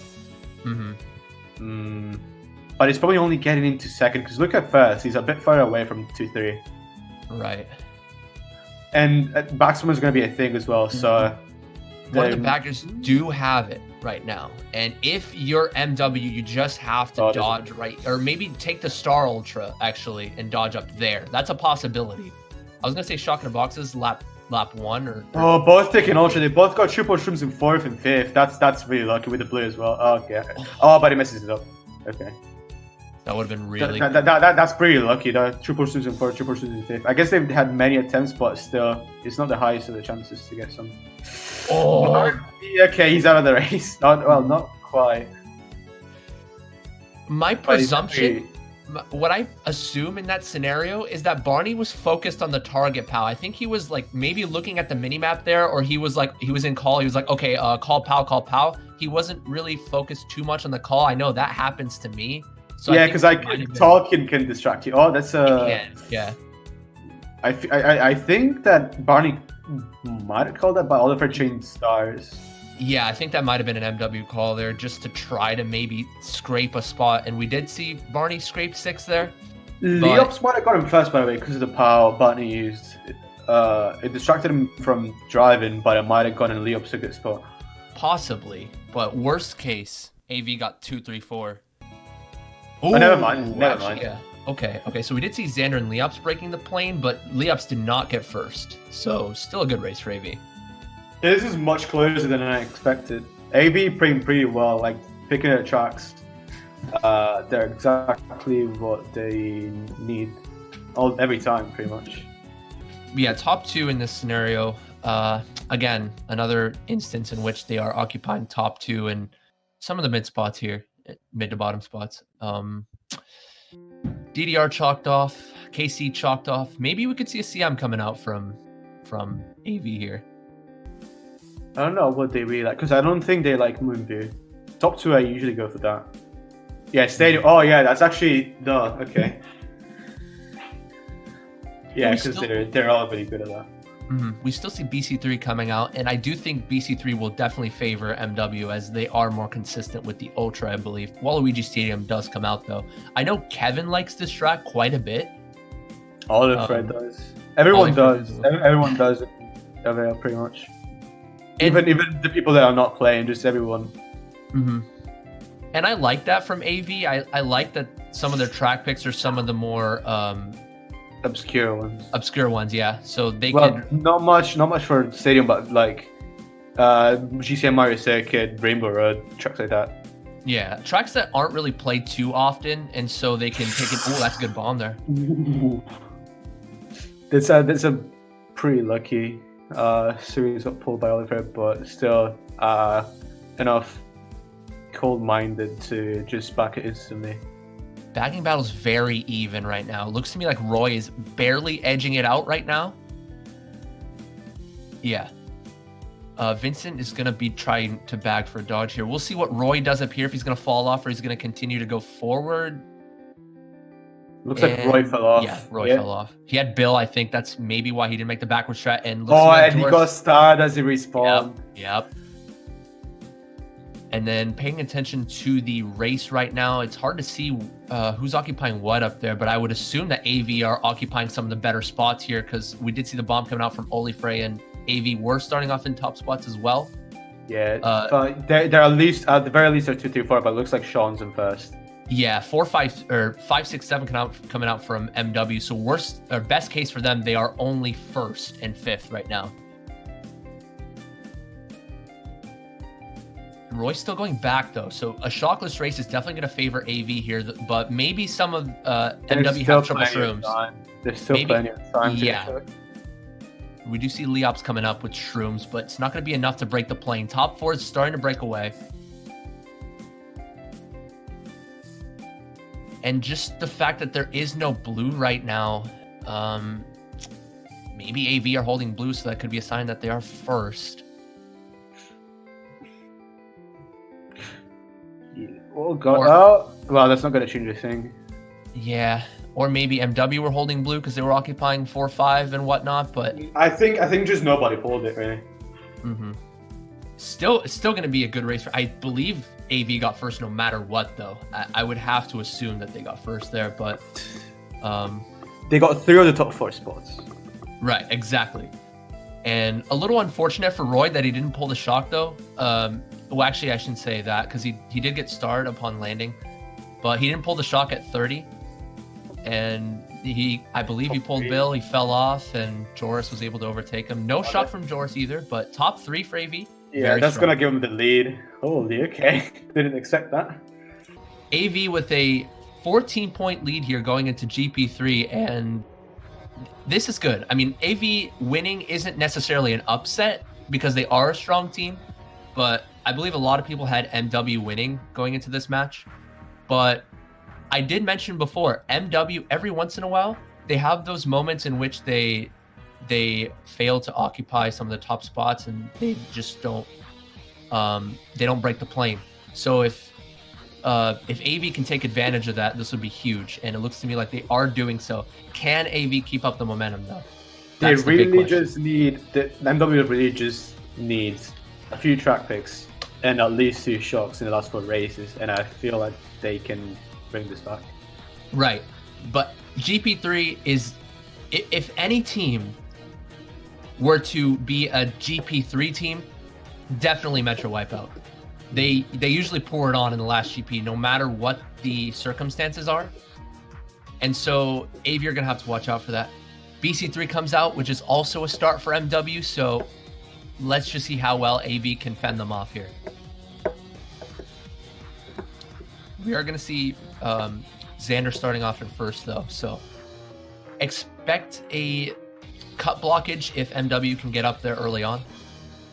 S2: But he's probably only getting into second, because look at first, he's a bit far away from 2-3.
S1: Right.
S2: And Baxman's going to be a thing as well, so...
S1: One of the backers do have it right now. And if you're MW, you just have to dodge right, or maybe take the Star Ultra, actually, and dodge up there. That's a possibility. I was going to say Shock in the Boxes, lap 1. Or
S2: both taking Ultra. They both got triple shrooms in 4th and 5th. That's really lucky with the blue as well. Okay. But he messes it up. Okay.
S1: That would have been really
S2: that's pretty lucky, though. Triple shrooms in 4th, triple shrooms in 5th. I guess they've had many attempts, but still, it's not the highest of the chances to get some. Okay, he's out of the race. Well, not quite.
S1: My presumption, what I assume in that scenario is that Barney was focused on the target POW. I think he was like maybe looking at the minimap there, or he was in call. He was like, okay, call POW. He wasn't really focused too much on the call. I know that happens to me. So
S2: yeah, because talking can distract you. That's
S1: yeah.
S2: I think that Barney might have called that, but Oliver changed stars.
S1: Yeah, I think that might have been an MW call there, just to try to maybe scrape a spot. And we did see Barney scrape 6 there.
S2: Leops might have got him first, by the way, because of the power Barney used. It distracted him from driving, but it might have gotten Leops a good spot.
S1: Possibly, but worst case, AV got 2, 3, 4.
S2: Never mind.
S1: Yeah. Okay. So we did see Xander and Leops breaking the plane, but Leops did not get first. So still a good race for AV.
S2: Yeah, this is much closer than I expected. AV playing pretty well, like picking their tracks. They're exactly what they need every time, pretty much.
S1: Yeah, top 2 in this scenario. Again, another instance in which they are occupying top 2 and some of the mid spots here, mid to bottom spots. DDR chalked off, KC chalked off. Maybe we could see a CM coming out from AV here.
S2: I don't know what they really like, because I don't think they like Moonview. Top 2, I usually go for that. Yeah, Stadium. Oh, yeah, that's actually... No, okay. Yeah, because they're all really good at that.
S1: We still see BC3 coming out, and I do think BC3 will definitely favor MW as they are more consistent with the Ultra, I believe. Waluigi Stadium does come out, though. I know Kevin likes this track quite a bit.
S2: Fred does. Everyone does. Everyone does. Avail, pretty much. Even the people that are not playing, just everyone.
S1: And I like that from AV. I like that some of their track picks are some of the more
S2: obscure ones.
S1: Obscure ones, yeah. So they
S2: not much for Stadium, but like GCM Mario Circuit, Rainbow Road, tracks like that.
S1: Yeah, tracks that aren't really played too often, and so they can take it. Oh, that's a good bomb there.
S2: That's a pretty lucky series got pulled by Oliver, but still enough cold-minded to just back it instantly.
S1: Backing battle's very even right now. Looks to me like Roy is barely edging it out right now. Yeah. Vincent is going to be trying to bag for a dodge here. We'll see what Roy does up here, if he's going to fall off or he's going to continue to go forward.
S2: Looks like Roy fell off.
S1: Yeah, Roy fell off. He had Bill, I think that's maybe why he didn't make the backward strat. And
S2: and he got starred as he respawned.
S1: Yep. And then paying attention to the race right now, it's hard to see who's occupying what up there, but I would assume that AV are occupying some of the better spots here because we did see the bomb coming out from Olifrey, and AV were starting off in top spots as well.
S2: Yeah, but they're at least, at the very least, they're 2-2-4, but it looks like Sean's in first.
S1: Yeah, 4-5 or 5-6-7 coming out from MW. So worst or best case for them, they are only first and fifth right now. Roy's still going back though, so a shockless race is definitely going to favor AV here, but maybe some of MW have trouble shrooms.
S2: There's still plenty of time.
S1: Yeah. We do see Leops coming up with shrooms, but it's not going to be enough to break the plane. Top 4 is starting to break away. And just the fact that there is no blue right now, maybe AV are holding blue, so that could be a sign that they are first.
S2: Oh god! Well, that's not going to change a thing.
S1: Yeah, or maybe MW were holding blue because they were occupying 4-5 and whatnot. But
S2: I think just nobody pulled it really.
S1: Still going to be a good race. I believe AV got first no matter what, though. I would have to assume that they got first there, but
S2: they got 3 of the top 4 spots.
S1: Right, exactly. And a little unfortunate for Roy that he didn't pull the shock, though. Well, actually, I shouldn't say that because he did get starred upon landing, but he didn't pull the shock at 30. And I believe he pulled Bill. He fell off, and Joris was able to overtake him. No shock from Joris either, but top 3 for AV.
S2: Yeah, that's going to give him the lead. Holy, okay. Didn't expect that.
S1: AV with a 14-point lead here going into GP3, and this is good. I mean, AV winning isn't necessarily an upset because they are a strong team, but I believe a lot of people had MW winning going into this match. But I did mention before, MW, every once in a while, they have those moments in which they fail to occupy some of the top spots and they just don't break the plane. So if AV can take advantage of that, this would be huge, and it looks to me like they are doing so. Can AV keep up the momentum though?
S2: That's they really just need MW really just needs a few track picks and at least 2 shocks in the last 4 races, and I feel like they can bring this back.
S1: Right, but GP3 is, if any team were to be a GP3 team, definitely Metro Wipeout. They usually pour it on in the last GP, no matter what the circumstances are. And so AV are going to have to watch out for that. BC3 comes out, which is also a start for MW, so let's just see how well AV can fend them off here. We are going to see Xander starting off in first, though, so expect a cut blockage if MW can get up there early on.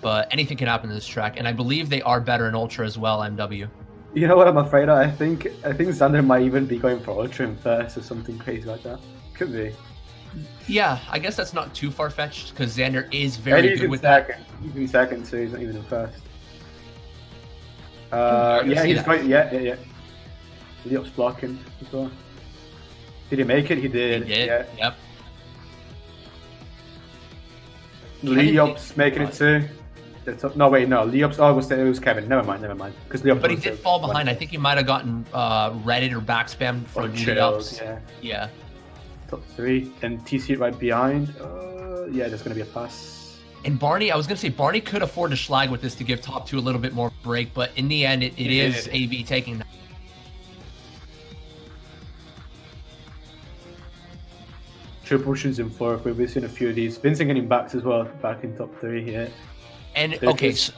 S1: But anything can happen to this track, and I believe they are better in Ultra as well, MW.
S2: You know what I'm afraid of? I think Xander might even be going for Ultra in first or something crazy like that. Could be.
S1: Yeah, I guess that's not too far-fetched because Xander is very
S2: he's
S1: good
S2: in
S1: with
S2: second. He's in second, so he's not even in first.
S1: I can
S2: Yeah,
S1: see
S2: he's
S1: that.
S2: going. Yeah. Leop's blocking as well. Did he make it? He did.
S1: He did.
S2: Yeah.
S1: Yep.
S2: Leop's making it too. No, wait, no. Leop's. Oh, it was Kevin. Never mind. Because Leop.
S1: But he did fall behind. I think he might have gotten redded or backspammed from Leop's. Yeah.
S2: Top 3 and TC right behind. Yeah, there's gonna be a pass.
S1: And Barney, I was gonna say Barney could afford to schlag with this to give top 2 a little bit more break, but in the end, it is AV taking that.
S2: Triple pushes in 4. We've seen a few of these. Vincent getting backs as well, back in top 3 here.
S1: And okay, so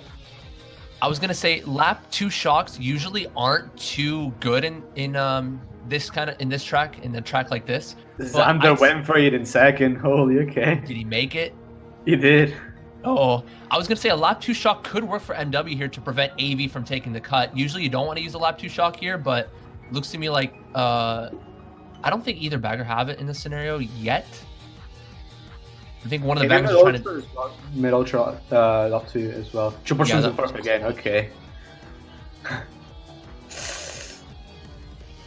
S1: I was gonna say lap 2 shocks usually aren't too good in this track, in a track like this.
S2: Xander went for it in second. Holy, okay.
S1: Did he make it?
S2: He did.
S1: Oh, I was gonna say a lap 2 shock could work for MW here to prevent AV from taking the cut. Usually you don't want to use a lap 2 shock here, but it looks to me like I don't think either bagger have it in this scenario yet. I think one of the baggers is trying to
S2: mid ultra lap 2 as well. Triple pushes in first again. Okay.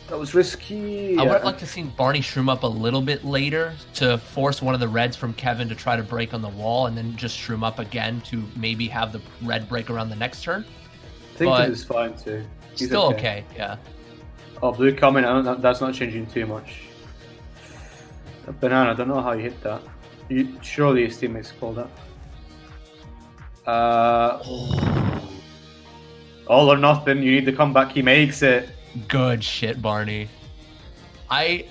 S2: That was risky.
S1: I would have liked to see Barney shroom up a little bit later to force one of the reds from Kevin to try to break on the wall and then just shroom up again to maybe have the red break around the next turn.
S2: I think it is fine too.
S1: He's still okay, yeah.
S2: Oh, blue coming, that's not changing too much. Banana, I don't know how you hit that. Surely his teammates called that. All or nothing, you need the comeback, he makes it.
S1: Good shit, Barney. I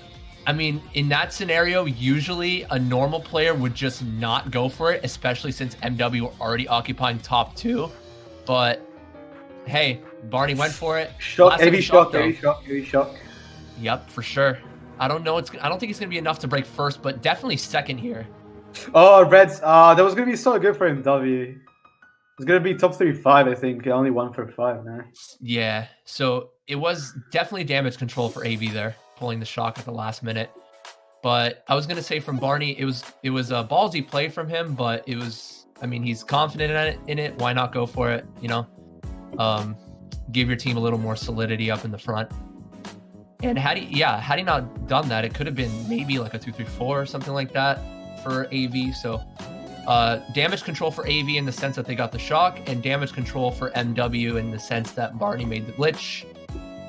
S1: mean, in that scenario, usually a normal player would just not go for it, especially since MW were already occupying top 2. But hey, Barney went for it.
S2: Shock.
S1: Yep, for sure. I don't think it's gonna be enough to break first, but definitely second here.
S2: Oh, Reds. That was gonna be so good for MW. It's gonna be top 35, I think. Only 1 for 5 now.
S1: Yeah, so it was definitely damage control for AV there, pulling the shock at the last minute. But I was gonna say from Barney, it was a ballsy play from him, but it was. I mean, he's confident in it. Why not go for it? You know, give your team a little more solidity up in the front. And had he not done that, it could have been maybe like a 2-3-4 or something like that for AV. So damage control for AV in the sense that they got the shock, and damage control for MW in the sense that Barney made the glitch.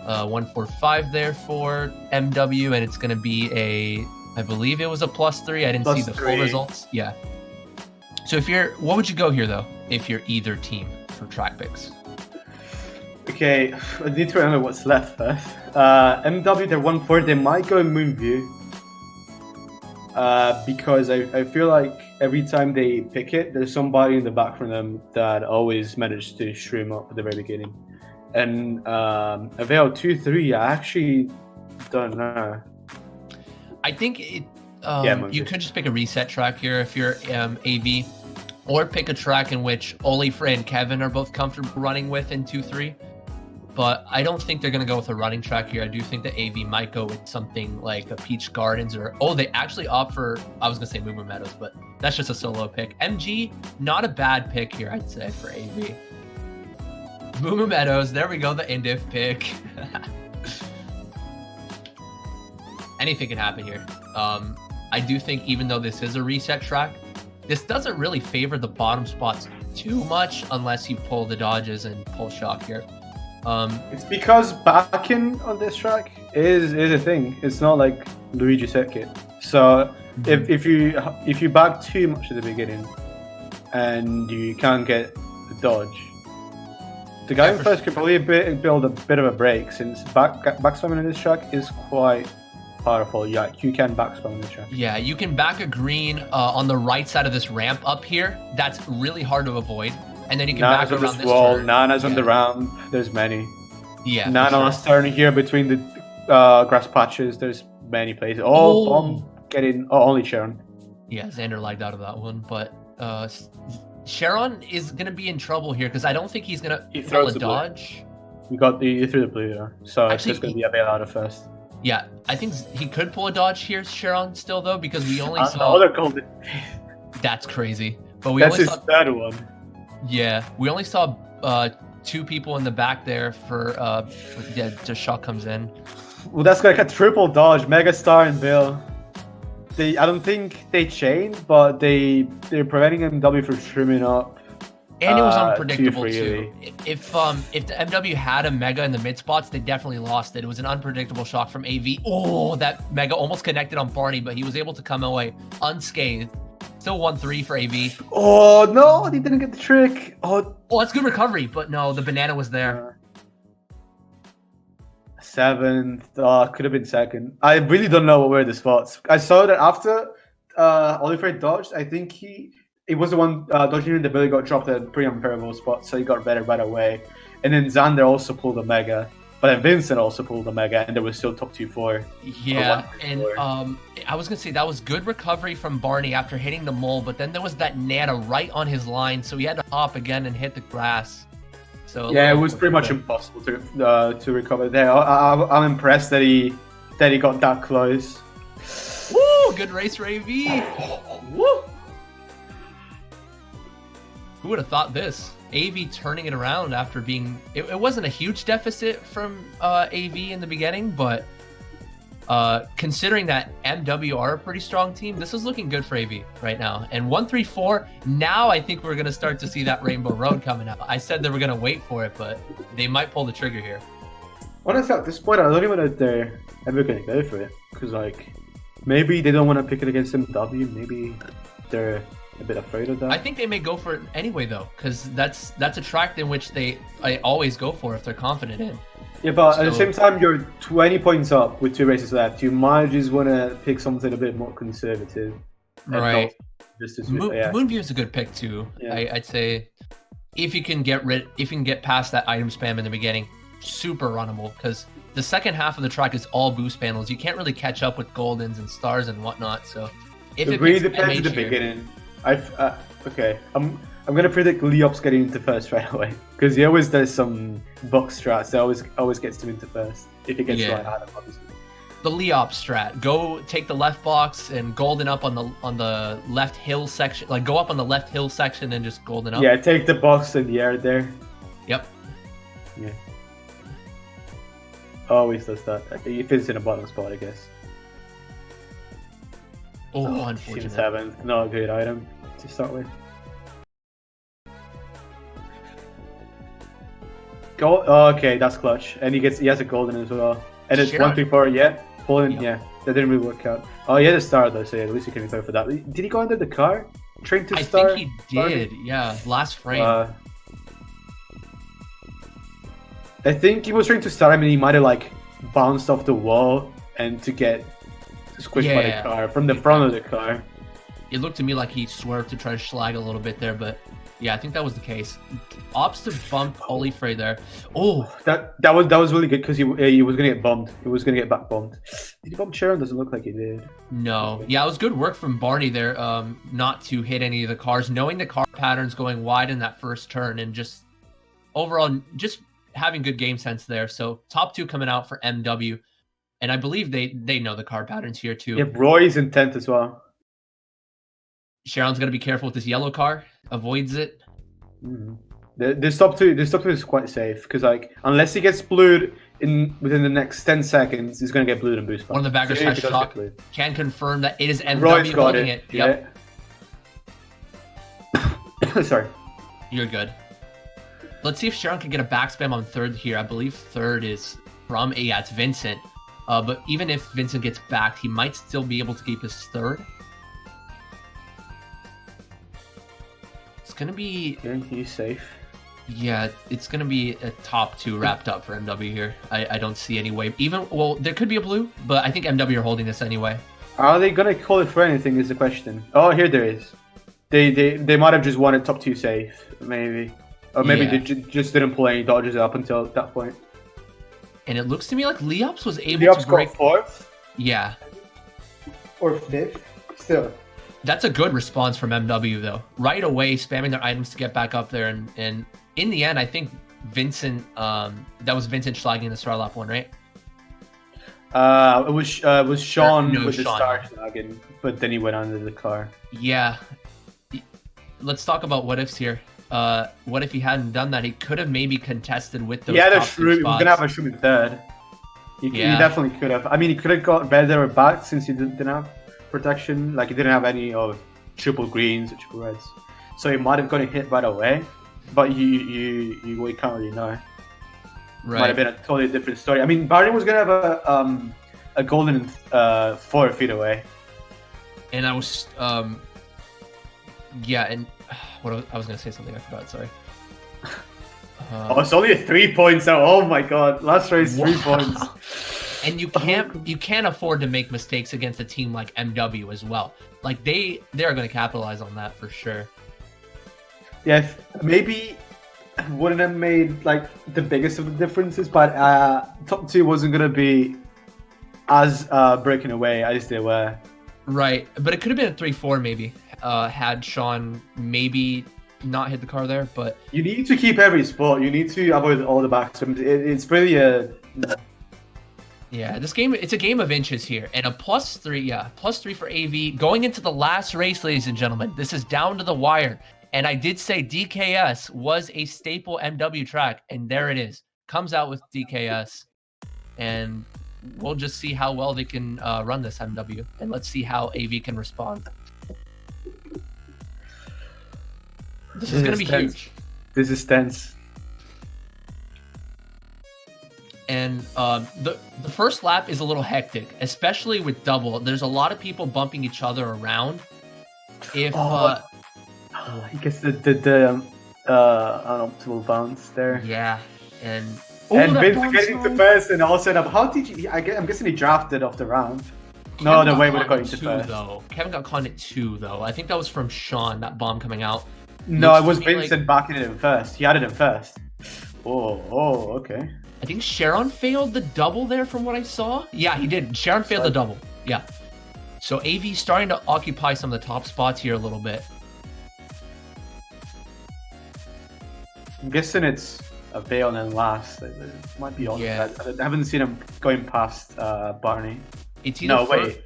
S1: 145 there for MW, and it's going to be I believe it was a +3. I didn't see the full results. Yeah. So what would you go here though if you're either team for track picks?
S2: Okay, I need to remember what's left first. MW, they're 140. They might go Moonview. Because I feel like every time they pick it, there's somebody in the back from them that always managed to shroom up at the very beginning. And Avail 2-3, I actually don't know.
S1: I think you could just pick a reset track here if you're AV, or pick a track in which Olifre and Kevin are both comfortable running with in 2-3. But I don't think they're going to go with a running track here. I do think that AV might go with something like a Peach Gardens they actually opt for, I was going to say Moo Meadows, but that's just a solo pick. MG, not a bad pick here, I'd say, for AV. Moo Meadows, there we go, the Indiff pick. Anything can happen here. I do think even though this is a reset track, this doesn't really favor the bottom spots too much unless you pull the dodges and pull shock here.
S2: It's because backing on this track is a thing. It's not like Luigi Circuit. So if you back too much at the beginning and you can't get the dodge, the guy in first could probably build a bit of a break, since backspamming in this track is quite powerful. Yeah, you can backspam on this track.
S1: Yeah, you can back a green on the right side of this ramp up here. That's really hard to avoid. And then you can back around this
S2: wall.
S1: turn.
S2: Nana's on the ramp. There's many.
S1: Yeah.
S2: Nana's turn here between the grass patches. There's many places. Only Sharon.
S1: Yeah, Xander lagged out of that one, but Sharon is gonna be in trouble here because I don't think he's gonna pull a dodge.
S2: You threw the blue, so actually, it's just gonna be Avail out of first.
S1: Yeah, I think he could pull a dodge here, Sharon, still though, because we only
S2: The
S1: saw.
S2: other golden.
S1: That's crazy. But we
S2: That's
S1: only
S2: his
S1: saw.
S2: third one.
S1: Yeah, we only saw 2 people in the back there for yeah, just shot comes in.
S2: Well, that's like a triple dodge, Megastar and Bill. I don't think they chained, but they're preventing MW from trimming up.
S1: And it was
S2: Too
S1: unpredictable
S2: freely.
S1: too. If the MW had a Mega in the mid spots, they definitely lost it. It was an unpredictable shock from AV. Oh, that Mega almost connected on Barney, but he was able to come away unscathed. Still 1-3 for AV.
S2: Oh no, he didn't get the trick. Oh,
S1: That's good recovery, but no, the banana was there.
S2: 7th. Could have been 2nd. I really don't know what were the spots. I saw that after Oliver dodged. I think he was the one dodging in the Billy got dropped at a pretty unparalleled spot, so he got better right away. And then Xander also pulled the Mega, but then Vincent also pulled the Mega, and there was still top 2-4.
S1: Yeah, and I was gonna say that was good recovery from Barney after hitting the mole, but then there was that Nana right on his line, so he had to hop again and hit the grass. So
S2: Yeah, it was pretty much impossible to recover there. I'm impressed that he got that close.
S1: Woo! Good race for AV. Woo! Who would have thought this? AV turning it around after being... It wasn't a huge deficit from AV in the beginning, but considering that MW are a pretty strong team, this is looking good for AV right now. And 1-3-4, now I think we're going to start to see that Rainbow Road coming out. I said they were going to wait for it, but they might pull the trigger here.
S2: Honestly, at this point, I don't even know if they're ever going to go for it. Because, like, maybe they don't want to pick it against MW. Maybe they're a bit afraid of that.
S1: I think they may go for it anyway, though, because that's a track in which I always go for if they're confident in.
S2: Yeah, but at the same time, you're 20 points up with 2 races left. You might just want to pick something a bit more conservative.
S1: Right.
S2: Yeah.
S1: Moonview is a good pick too.
S2: Yeah.
S1: I'd say if you can get past that item spam in the beginning, super runnable, because the second half of the track is all boost panels. You can't really catch up with goldens and stars and whatnot. So if
S2: it really depends at the beginning. Okay. I'm gonna predict Leop's getting into first right away because he always does some box strats that always gets him into first if he gets the right item, obviously.
S1: The Leop strat: go take the left box and golden up on the left hill section. Like go up on the left hill section and just golden up.
S2: Yeah, take the box in the air there.
S1: Yep.
S2: Yeah. Always does that. If it's in a bottom spot, I guess.
S1: Oh, unfortunate.
S2: 7th, not a good item to start with. Okay, that's clutch, and he has a golden as well, and it's 1-3-4. Yeah, pulling. Yeah, that didn't really work out. Oh, he had a star though, so yeah, at least he can recover for that. Did he go under the car? Train to star?
S1: I think he did. Yeah, last frame.
S2: I think he was trying to start. I mean, he might have like bounced off the wall and to get squished by the car from the front of the car.
S1: It looked to me like he swerved to try to schlag a little bit there, but yeah, I think that was the case. Ops to bump Olifrey there. Oh,
S2: that was really good because he was gonna get bumped. He was gonna get back bumped. Did he bump Sharon? Doesn't look like he did.
S1: No. Yeah, it was good work from Barney there. Not to hit any of the cars, knowing the car patterns going wide in that first turn, and just overall just having good game sense there. So top 2 coming out for MW, and I believe they know the car patterns here too.
S2: Yeah, Roy's intent as well.
S1: Sharon's gonna be careful with this yellow car. Avoids it.
S2: Mm-hmm. This top two is quite safe because like unless he gets blued within the next 10 seconds, he's gonna get blued and boost.
S1: One of the backers has shock. Can confirm that it is MW
S2: Roy's got
S1: holding it. Yep.
S2: Yeah. Sorry.
S1: You're good. Let's see if Sharon can get a back spam on 3rd here. I believe 3rd is from it's Vincent. But even if Vincent gets backed, he might still be able to keep his 3rd. It's gonna be.
S2: Yeah, he's safe.
S1: Yeah, it's gonna be a top 2 wrapped up for MW here. I don't see any way. There could be a blue, but I think MW are holding this anyway.
S2: Are they gonna call it for anything? Is the question. Oh, here there is. They might have just wanted top 2 safe, maybe, or maybe they just didn't pull any dodges up until that point.
S1: And it looks to me like Leops was able to break
S2: 4th.
S1: Yeah.
S2: Or 5th. Still.
S1: That's a good response from MW though. Right away, spamming their items to get back up there, and in the end, I think Vincent. That was Vincent schlagging the Star Lap one, right?
S2: It was Sean
S1: No,
S2: with the
S1: Sean,
S2: star
S1: yeah.
S2: snagging, but then he went under the car.
S1: Yeah. Let's talk about what ifs here. What if he hadn't done that? He could have maybe contested with those
S2: He had a
S1: top two
S2: shroom. He was gonna have a
S1: spots.
S2: shroom in third. He
S1: Yeah.
S2: definitely could have. I mean, he could have got red there back since he didn't have protection. Like he didn't have any of triple greens or triple reds, so he might have got a hit right away. But you can't really know.
S1: Right.
S2: Might have been a totally different story. I mean, Barney was gonna have a golden 4 feet away.
S1: And I was yeah, and I was gonna say something, I forgot, sorry.
S2: Oh, it's only a 3 points out. Oh my god, last race 3
S1: Wow.
S2: points.
S1: And you can't afford to make mistakes against a team like MW as well. Like they are going to capitalize on that for sure.
S2: Yeah, maybe wouldn't have made like the biggest of the differences, but top 2 wasn't gonna be as breaking away as they were.
S1: Right, but it could have been a 3-4 maybe had Sean maybe not hit the car there, but
S2: You need to keep every spot. You need to avoid all the backswings. It's really a
S1: yeah, this game, it's a game of inches here, and a +3, yeah, +3 for AV going into the last race, ladies and gentlemen. This is down to the wire, and I did say DKS was a staple MW track, and there it is. Comes out with DKS, and we'll just see how well they can run this MW, and let's see how AV can respond. This is going to be
S2: tense.
S1: huge.
S2: This is tense.
S1: And the first lap is a little hectic, especially with double. There's a lot of people bumping each other around. If
S2: I guess the unoptimal bounce there.
S1: yeah, and
S2: And
S1: that
S2: Vince
S1: bounce
S2: getting to
S1: line.
S2: first, and all set up. How did you? I'm guessing he drafted off the round. No,
S1: Kevin
S2: the
S1: got
S2: way would have
S1: caught
S2: got
S1: in
S2: into
S1: two,
S2: first.
S1: though. Kevin got caught at 2 though. I think that was from Sean, that bomb coming out.
S2: No,
S1: Looks
S2: it was
S1: to me
S2: Vincent backing it in first. He had it in first. Oh, okay.
S1: I think Sharon failed the double there from what I saw. Yeah, he did. Sharon failed the double. Yeah. So AV starting to occupy some of the top spots here a little bit.
S2: I'm guessing it's Avail and then last. It might be on.
S1: Yeah.
S2: I haven't seen him going past Barney.
S1: It's either
S2: No,
S1: fir-
S2: wait.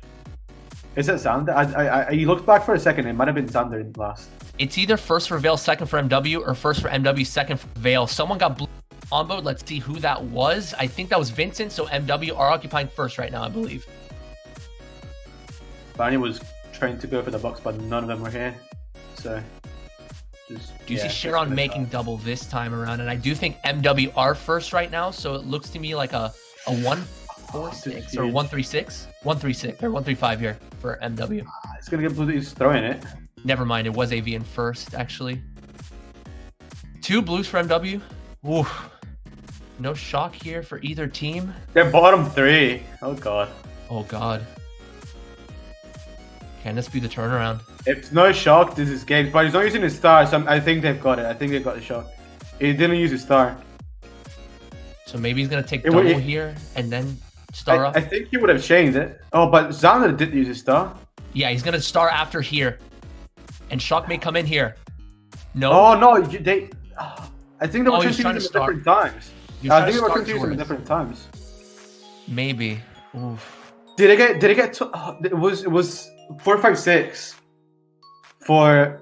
S2: Is it Xander? I looked back for a second. It might have been Xander in last.
S1: It's either first for Avail, second for MW, or first for MW, second for Avail. Someone got blue on board. Let's see who that was. I think that was Vincent, so MW are occupying first right now, I believe.
S2: Barney was trying to go for the box, but none of them were here. So,
S1: Do you see Sharon making double this time around? And I do think MW are first right now, so it looks to me like a 1-4-6 or 1-3-6? 1-3-6 or 1-3-5 here for MW.
S2: It's gonna get blue. He's throwing it.
S1: Never mind, it was AV in first, actually. 2 blues for MW. Oof. No shock here for either team.
S2: They're bottom 3. Oh god.
S1: Oh god. Can this be the turnaround?
S2: It's no shock. This is games, but he's not using his star. So I think they've got it. I think they got the shock. He didn't use his star.
S1: So maybe he's gonna take
S2: It
S1: double
S2: would-
S1: here and then star up.
S2: I think he would have changed it. Oh, but Xander did use his star.
S1: Yeah, he's gonna star after here, and shock may come in here. No.
S2: Oh no, they. I think they were
S1: Oh,
S2: trying
S1: he's
S2: to
S1: trying
S2: use
S1: to
S2: them at different times.
S1: He was
S2: I
S1: trying
S2: think
S1: to
S2: they were
S1: start
S2: trying to use them at
S1: towards.
S2: different times.
S1: Maybe. Oof.
S2: Did it get? It was 4-5-6 for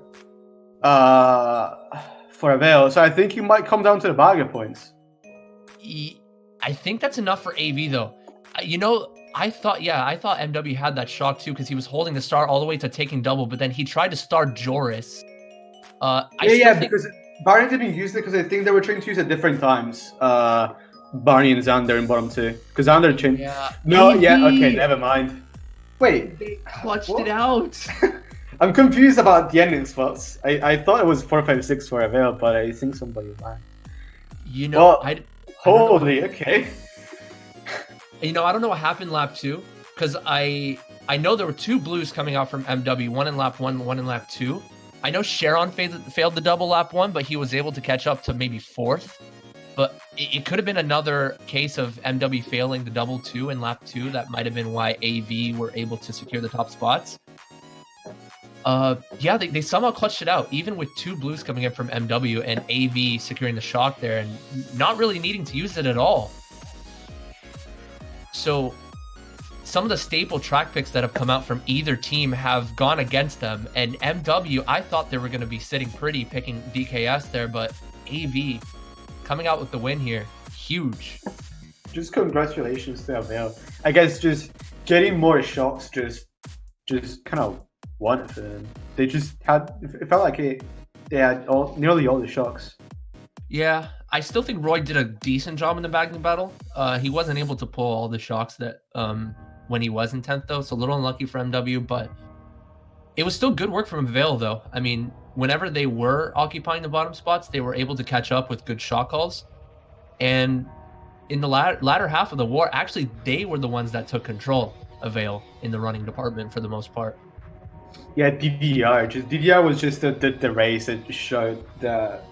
S2: Avail. So I think you might come down to the bagger points.
S1: I think that's enough for AV though. You know, I thought MW had that shock too because he was holding the star all the way to taking double, but then he tried to star Joris.
S2: Because Barney didn't use it because I think they were trying to use it at different times. Barney and Xander in bottom 2 because Xander changed.
S1: Yeah.
S2: No,
S1: AV,
S2: yeah, okay, never mind. Wait,
S1: They clutched
S2: What?
S1: it out.
S2: I'm confused about the ending spots. I thought it was 4-5-6 for Avail, but I think somebody lied.
S1: You know,
S2: Well,
S1: I don't know.
S2: Holy, okay.
S1: You know, I don't know what happened lap 2 because I know there were 2 blues coming out from MW, one in lap 1, one in lap 2. I know Sharon failed the double lap 1, but he was able to catch up to maybe 4th. But it could have been another case of MW failing the double 2 in lap 2. That might have been why AV were able to secure the top spots. Yeah, they somehow clutched it out, even with 2 blues coming in from MW and AV securing the shock there and not really needing to use it at all. So some of the staple track picks that have come out from either team have gone against them. And MW, I thought they were going to be sitting pretty picking DKS there, but AV coming out with the win here, huge.
S2: Just congratulations to Avail. I guess just getting more shots just kind of won it for them. They just had, it felt like they had nearly all the shocks.
S1: Yeah, I still think Roy did a decent job in the bagging battle. He wasn't able to pull all the shocks that when he was in 10th though, so a little unlucky for MW, but it was still good work from Avail though. I mean, whenever they were occupying the bottom spots, they were able to catch up with good shot calls. And in the latter half of the war, actually, they were the ones that took control of Avail in the running department for the most part.
S2: Yeah, DDR was just the race that showed that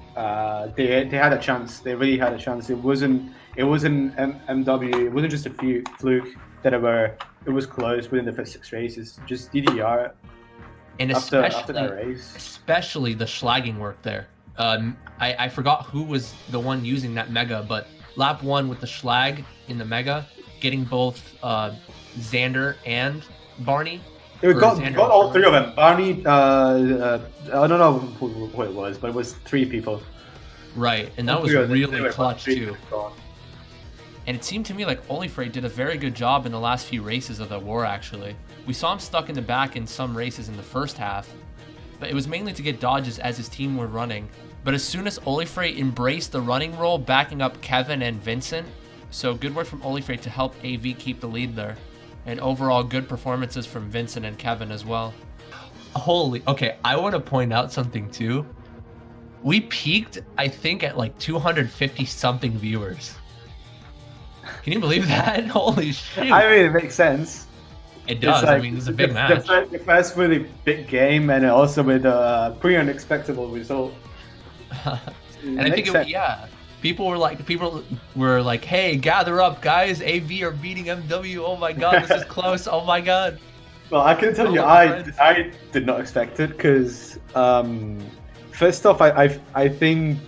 S2: they had a chance. They really had a chance. It wasn't MW. It wasn't just a few fluke that it was close within the first 6 races. Just DDR.
S1: And
S2: after that race,
S1: especially the schlagging work there. I forgot who was the one using that mega, but lap 1 with the schlag in the mega, getting both Xander and Barney.
S2: It got all 3 of them. Barney, I don't know who it was, but it was 3 people.
S1: Right, and that was really clutch too. And it seemed to me like Olifray did a very good job in the last few races of the war, actually. We saw him stuck in the back in some races in the first half, but it was mainly to get dodges as his team were running. But as soon as Olifray embraced the running role, backing up Kevin and Vincent, so good work from Olifray to help AV keep the lead there. And overall good performances from Vincent and Kevin as well. Okay, I want to point out something too. We peaked, I think, at like 250 something viewers. Can you believe that? Holy shit.
S2: I mean, it makes sense.
S1: It does. Like, I mean, it's a big match.
S2: The first really big game, and also with a pretty unexpected result.
S1: And I think, people were like, hey, gather up, guys. AV are beating MW. Oh my god, this is close. Oh my god.
S2: Well, I can tell you, I did not expect it because, first off, I think,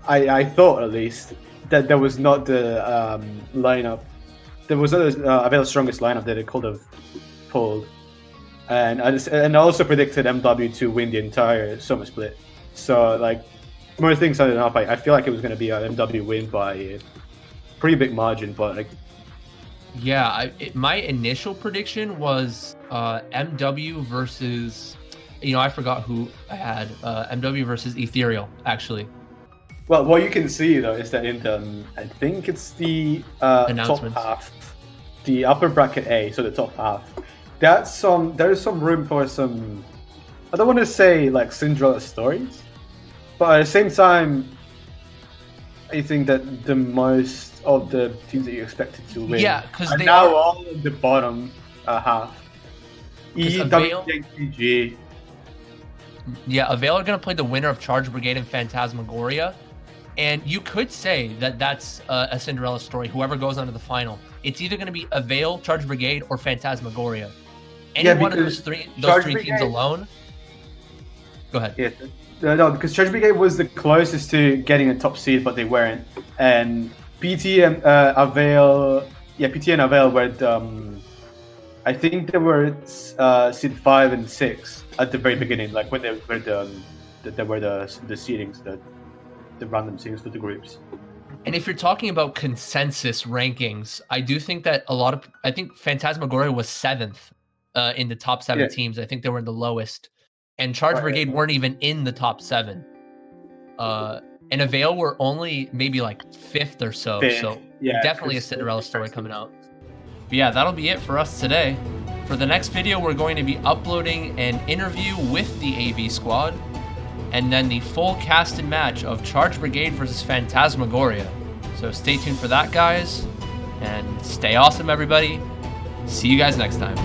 S2: I thought at least that there was not the lineup. There was not Avail's strongest lineup that it could have pulled, and I also predicted MW to win the entire summer split. So like, more things added up, I feel like it was going to be an MW win by a pretty big margin, but like.
S1: Yeah, my initial prediction was MW versus, I forgot who I had. MW versus Ethereal, actually.
S2: Well, what you can see though is that in the, I think it's the top half, the upper bracket A, so the top half. There is some room for some. I don't want to say like Cinderella stories, but at the same time, I think that the most of the teams that you expected to win,
S1: because they
S2: now all in the bottom half. EWG.
S1: Yeah, Avail are going to play the winner of Charge Brigade and Phantasmagoria. And you could say that that's a Cinderella story, whoever goes on to the final. It's either going to be Avail, Charge Brigade, or Phantasmagoria. Any one of those three teams alone. Go ahead.
S2: Yeah, no, because Charge Brigade was the closest to getting a top seed, but they weren't. And PT and Avail, PT and Avail were I think they were seed 5 and 6 at the very beginning, like when they were the seedings, the random seedings for the groups.
S1: And if you're talking about consensus rankings, I do think that I think Phantasmagoria was 7th in the top 7 teams. I think they were in the lowest. And Charge Brigade weren't even in the top 7. And Avail were only maybe like 5th or so. So definitely a Cinderella story coming out. But yeah, that'll be it for us today. For the next video, we're going to be uploading an interview with the AV squad, and then the full casted match of Charge Brigade versus Phantasmagoria. So stay tuned for that, guys, and stay awesome, everybody. See you guys next time.